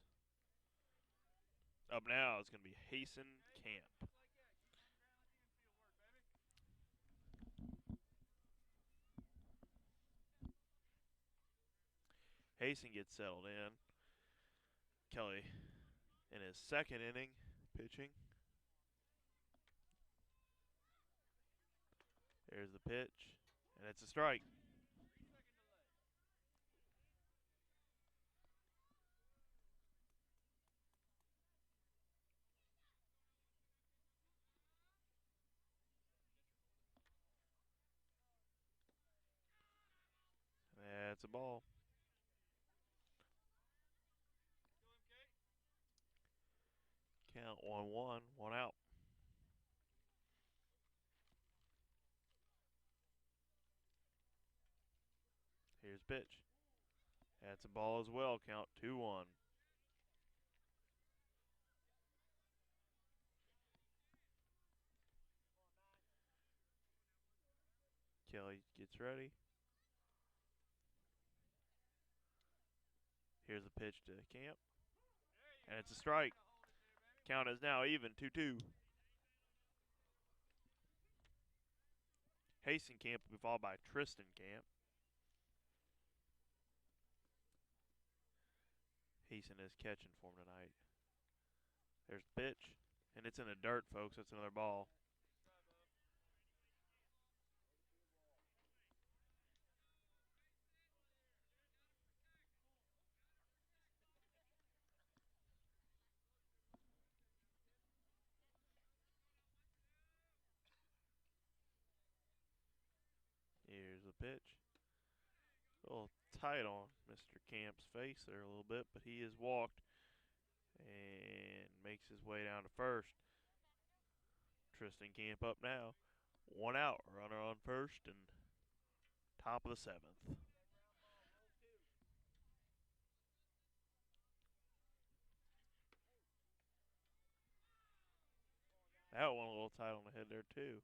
Up now is going to be Hasten Camp. Hasten gets settled in. Kelly in his second inning pitching. There's the pitch, and it's a strike. That's a ball. Count 1-1, one out. Here's pitch. That's a ball as well. Count 2-1. Kelly gets ready. Here's a pitch to Camp. And it's a strike. Count is now even, 2-2. Hasten Camp will be followed by Tristan Camp. Hasten is catching for him tonight. There's the pitch. And it's in the dirt, folks. That's another ball. Here's the pitch. A little tight on Mr. Camp's face there a little bit, but he is walked and makes his way down to first. Tristan Camp up now. One out. Runner on first and top of the seventh. That one a little tight on the head there too.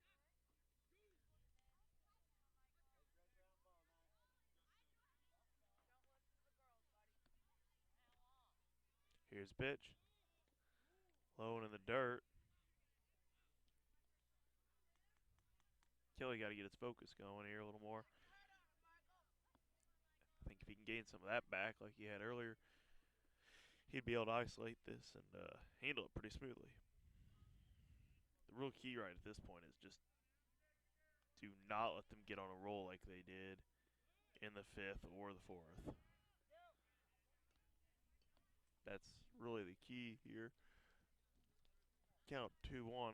Here's pitch. Low and in the dirt. Kelly got to get his focus going here a little more. I think if he can gain some of that back like he had earlier, he'd be able to isolate this and handle it pretty smoothly. The real key right at this point is just do not let them get on a roll like they did in the fifth or the fourth. That's really the key here. Count 2-1.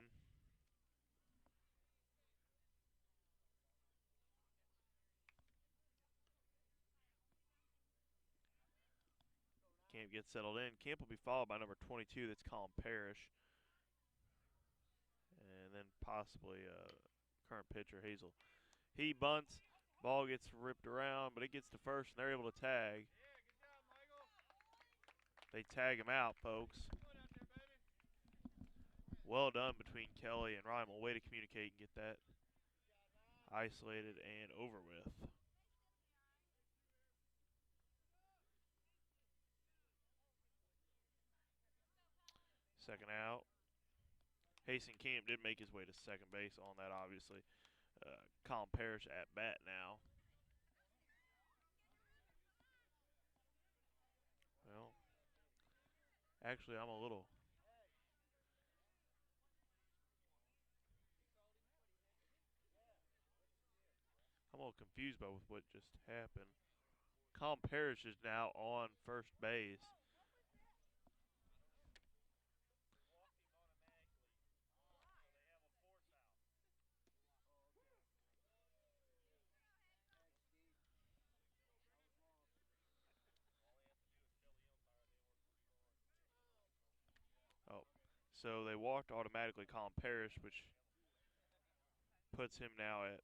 Camp gets settled in. Camp will be followed by number 22. That's Colin Parrish. And then possibly current pitcher Hazel. He bunts. Ball gets ripped around, but it gets to first, and they're able to tag. They tag him out, folks. Well done between Kelly and Rymel. Way to communicate and get that isolated and over with. Second out. Hasten Camp did make his way to second base on that, obviously. Colin Parrish at bat now. Well, actually, I'm a little confused by what just happened. Colin Parrish is now on first base. Oh, so they walked automatically Colin Parrish, which puts him now at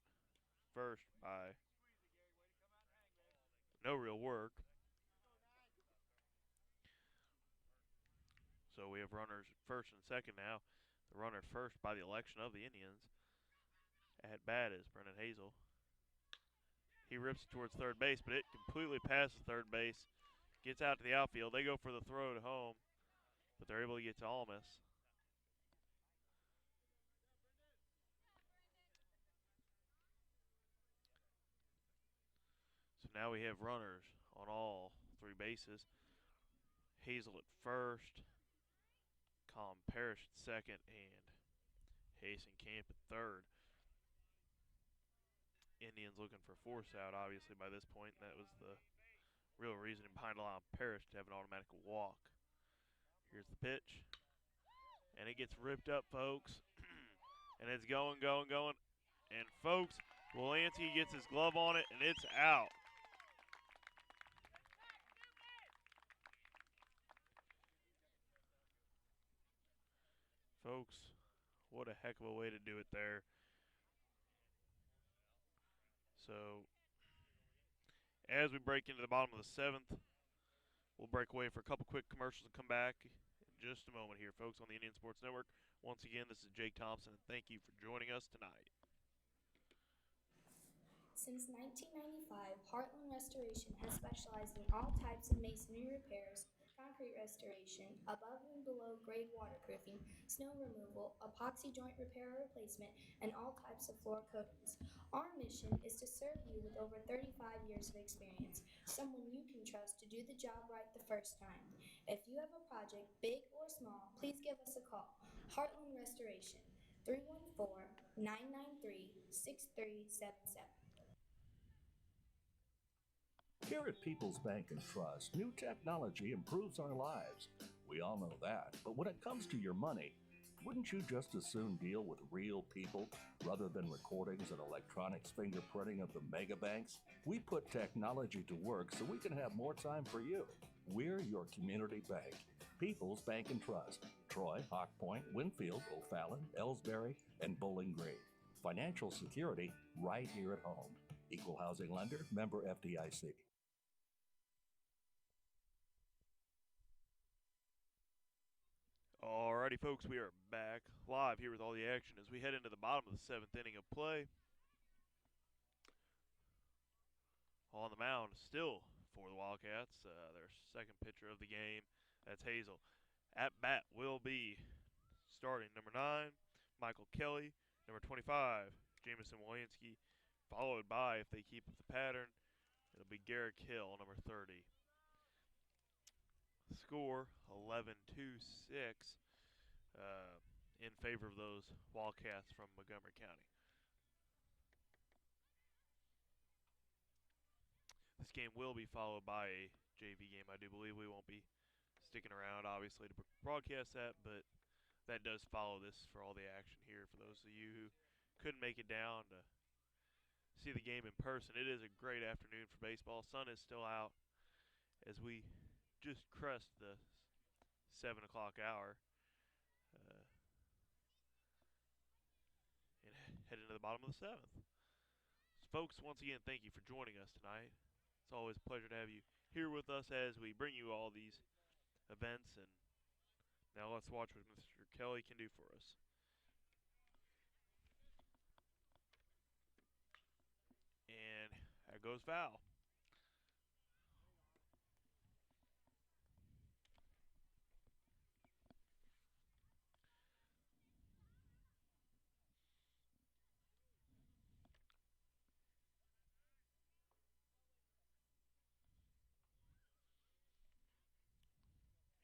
first by no real work. So we have runners first and second now. The runner first by the election of the Indians. At bat is Brennan Hazel. He rips it towards third base, but it completely passes third base. Gets out to the outfield. They go for the throw to home, but they're able to get to Almas. So now we have runners on all three bases. Hazel at first, Colin Parrish at second, and Hasten Camp at third. Indians looking for force out, obviously, by this point, and that was the real reason behind allowing Parrish to have an automatic walk. Here's the pitch, and it gets ripped up, folks, and it's going, going, going, and folks, Wolanski gets his glove on it, and it's out. Folks, what a heck of a way to do it there. So, as we break into the bottom of the seventh, we'll break away for a couple quick commercials and come back in just a moment here, folks, on the Indian Sports Network. Once again, this is Jake Thompson, and thank you for joining us tonight. Since 1995, Heartland Restoration has specialized in all types of masonry repairs, concrete restoration, above and below grade waterproofing, snow removal, epoxy joint repair or replacement, and all types of floor coatings. Our mission is to serve you with over 35 years of experience, someone you can trust to do the job right the first time. If you have a project, big or small, please give us a call. Heartland Restoration, 314-993-6377. Here at People's Bank and Trust, new technology improves our lives. We all know that. But when it comes to your money, wouldn't you just as soon deal with real people rather than recordings and electronics fingerprinting of the mega banks? We put technology to work so we can have more time for you. We're your community bank. People's Bank and Trust. Troy, Hawk Point, Winfield, O'Fallon, Elsberry, and Bowling Green. Financial security right here at home. Equal housing lender, member FDIC. Alrighty, folks, we are back live here with all the action as we head into the bottom of the seventh inning of play. On the mound, still for the Wildcats, their second pitcher of the game. That's Hazel. At bat will be starting number 9, Michael Kelly. Number 25, Jamison Wolanski. Followed by, if they keep up the pattern, it'll be Garrick Hill, number 30. Score 11-2-6 in favor of those Wildcats from Montgomery County. This game will be followed by a JV game. I do believe we won't be sticking around, obviously, to broadcast that, but that does follow this for all the action here. For those of you who couldn't make it down to see the game in person, it is a great afternoon for baseball. Sun is still out as we just crest the 7 o'clock hour and head into the bottom of the seventh. So folks, once again, thank you for joining us tonight. It's always a pleasure to have you here with us as we bring you all these events. And now let's watch what Mr. Kelly can do for us. And that goes foul.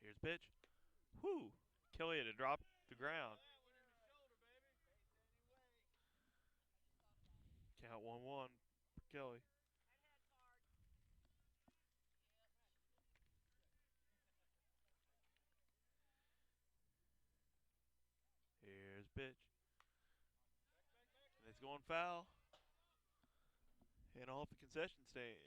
Here's the pitch. Whoo! Kelly had to drop the ground. Count 1-1 for Kelly. Here's the pitch. And it's going foul. And off the concession stand.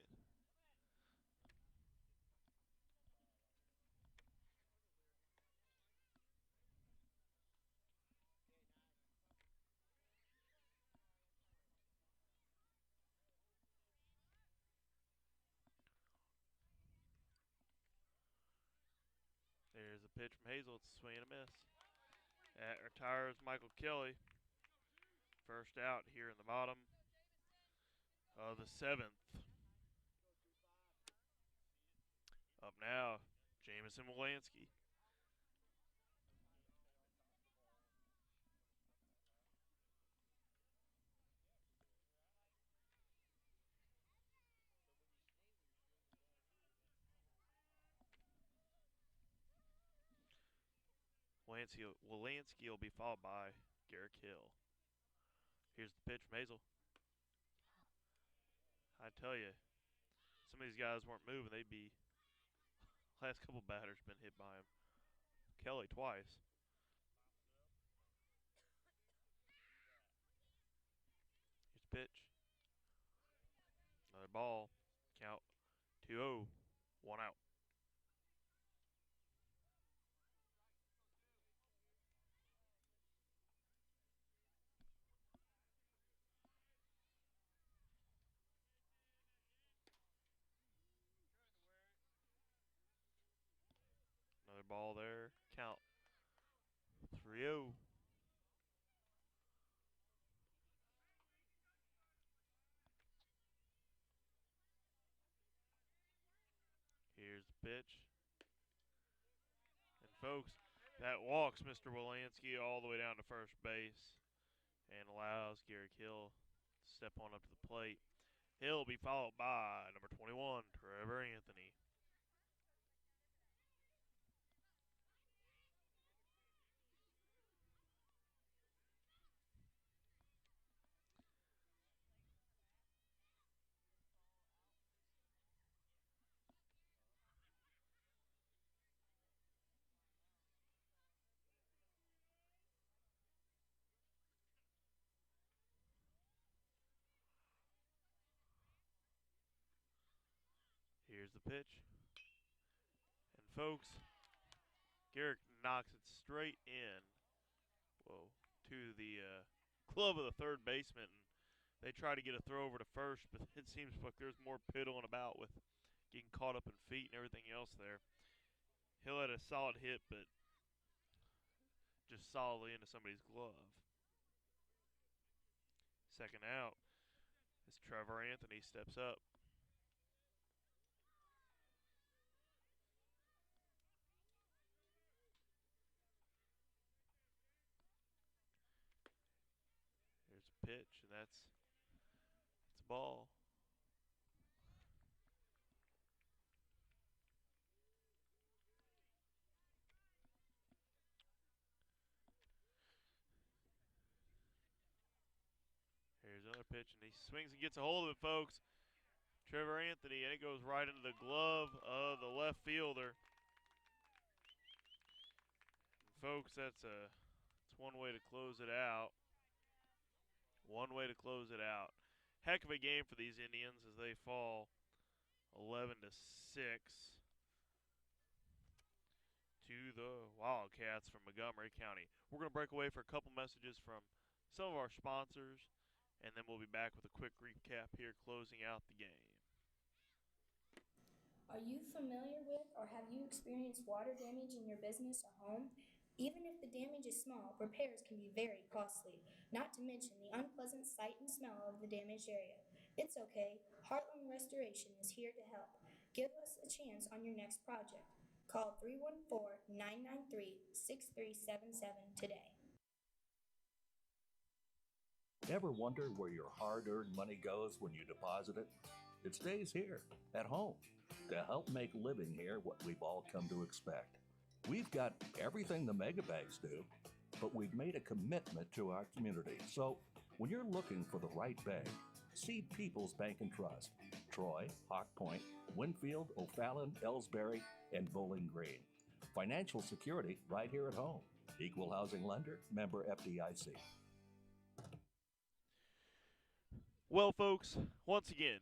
pitch from Hazel. It's a swing and a miss. That retires Michael Kelly. First out here in the bottom of the seventh. Up now, Jamison Wolanski. Wolanski will be followed by Garrick Hill. Here's the pitch from Hazel. I tell you, some of these guys weren't moving. They'd be. Last couple batters been hit by him. Kelly twice. Here's the pitch. Another ball. Count 2-0. 1 out. Another ball there. Count 3-0. Here's the pitch. And folks, that walks Mr. Wolanski all the way down to first base and allows Garrick Hill to step on up to the plate. Hill will be followed by number 21, Trevor Anthony. Here's the pitch. And folks, Garrick knocks it straight in. Whoa, to the glove of the third baseman. They try to get a throw over to first, but it seems like there's more piddling about with getting caught up in feet and everything else there. Hill had a solid hit, but just solidly into somebody's glove. Second out as Trevor Anthony steps up. There's a pitch, and it's a ball. Here's another pitch, and he swings and gets a hold of it, folks. Trevor Anthony, and it goes right into the glove of the left fielder. And folks, that's one way to close it out. One way to close it out. Heck of a game for these Indians as they fall 11-6 to the Wildcats from Montgomery County. We're going to break away for a couple messages from some of our sponsors, and then we'll be back with a quick recap here closing out the game. Are you familiar with or have you experienced water damage in your business or home? Even if the damage is small, repairs can be very costly, not to mention the unpleasant sight and smell of the damaged area. It's okay. Heartland Restoration is here to help. Give us a chance on your next project. Call 314-993-6377 today. Ever wonder where your hard-earned money goes when you deposit it? It stays here, at home, to help make living here what we've all come to expect. We've got everything the mega banks do, but we've made a commitment to our community. So when you're looking for the right bank, see People's Bank and Trust. Troy, Hawk Point, Winfield, O'Fallon, Elsberry, and Bowling Green. Financial security right here at home. Equal housing lender, member FDIC. Well, folks, once again,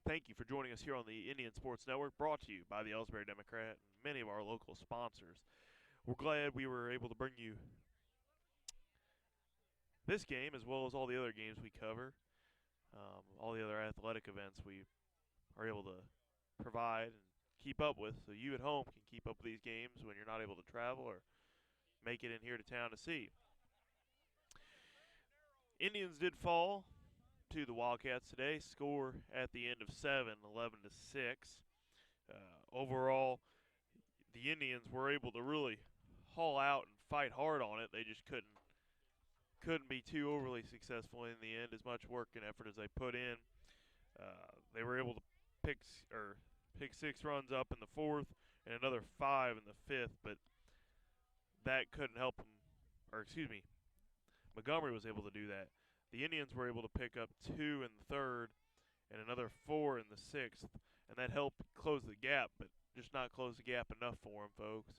thank you for joining us here on the Indian Sports Network, brought to you by the Elsberry Democrat and many of our local sponsors. We're glad we were able to bring you this game as well as all the other games we cover, all the other athletic events we are able to provide and keep up with, so you at home can keep up with these games when you're not able to travel or make it in here to town to see. Indians did fall to the Wildcats today. Score at the end of 7, 11 to 6. Overall, the Indians were able to really haul out and fight hard on it. They just couldn't be too overly successful in the end. As much work and effort as they put in, they were able to pick 6 runs up in the 4th and another 5 in the 5th, but that couldn't help them. Or excuse me, Montgomery was able to do that. The Indians were able to pick up 2 in the 3rd and another 4 in the 6th, and that helped close the gap, but just not close the gap enough for them, folks.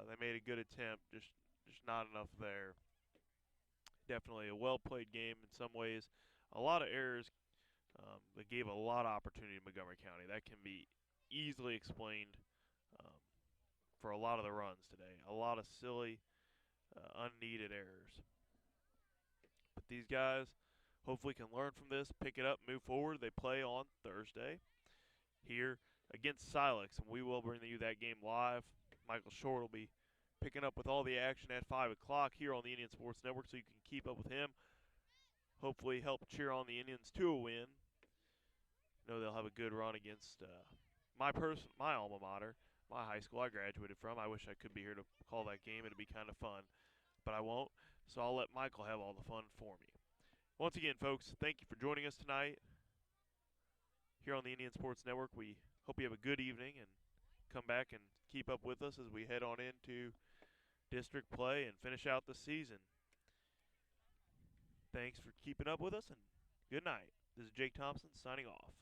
They made a good attempt, just not enough there. Definitely a well-played game in some ways. A lot of errors that gave a lot of opportunity to Montgomery County. That can be easily explained for a lot of the runs today. A lot of silly, unneeded errors. But these guys hopefully can learn from this, pick it up, move forward. They play on Thursday here against Silex, and we will bring you that game live. Michael Short will be picking up with all the action at 5 o'clock here on the Indian Sports Network, so you can keep up with him. Hopefully help cheer on the Indians to a win. I know they'll have a good run against my alma mater, my high school I graduated from. I wish I could be here to call that game. It'd be kind of fun, but I won't, so I'll let Michael have all the fun for me. Once again, folks, thank you for joining us tonight here on the Indian Sports Network. We hope you have a good evening and come back and keep up with us as we head on into district play and finish out the season. Thanks for keeping up with us, and good night. This is Jake Thompson signing off.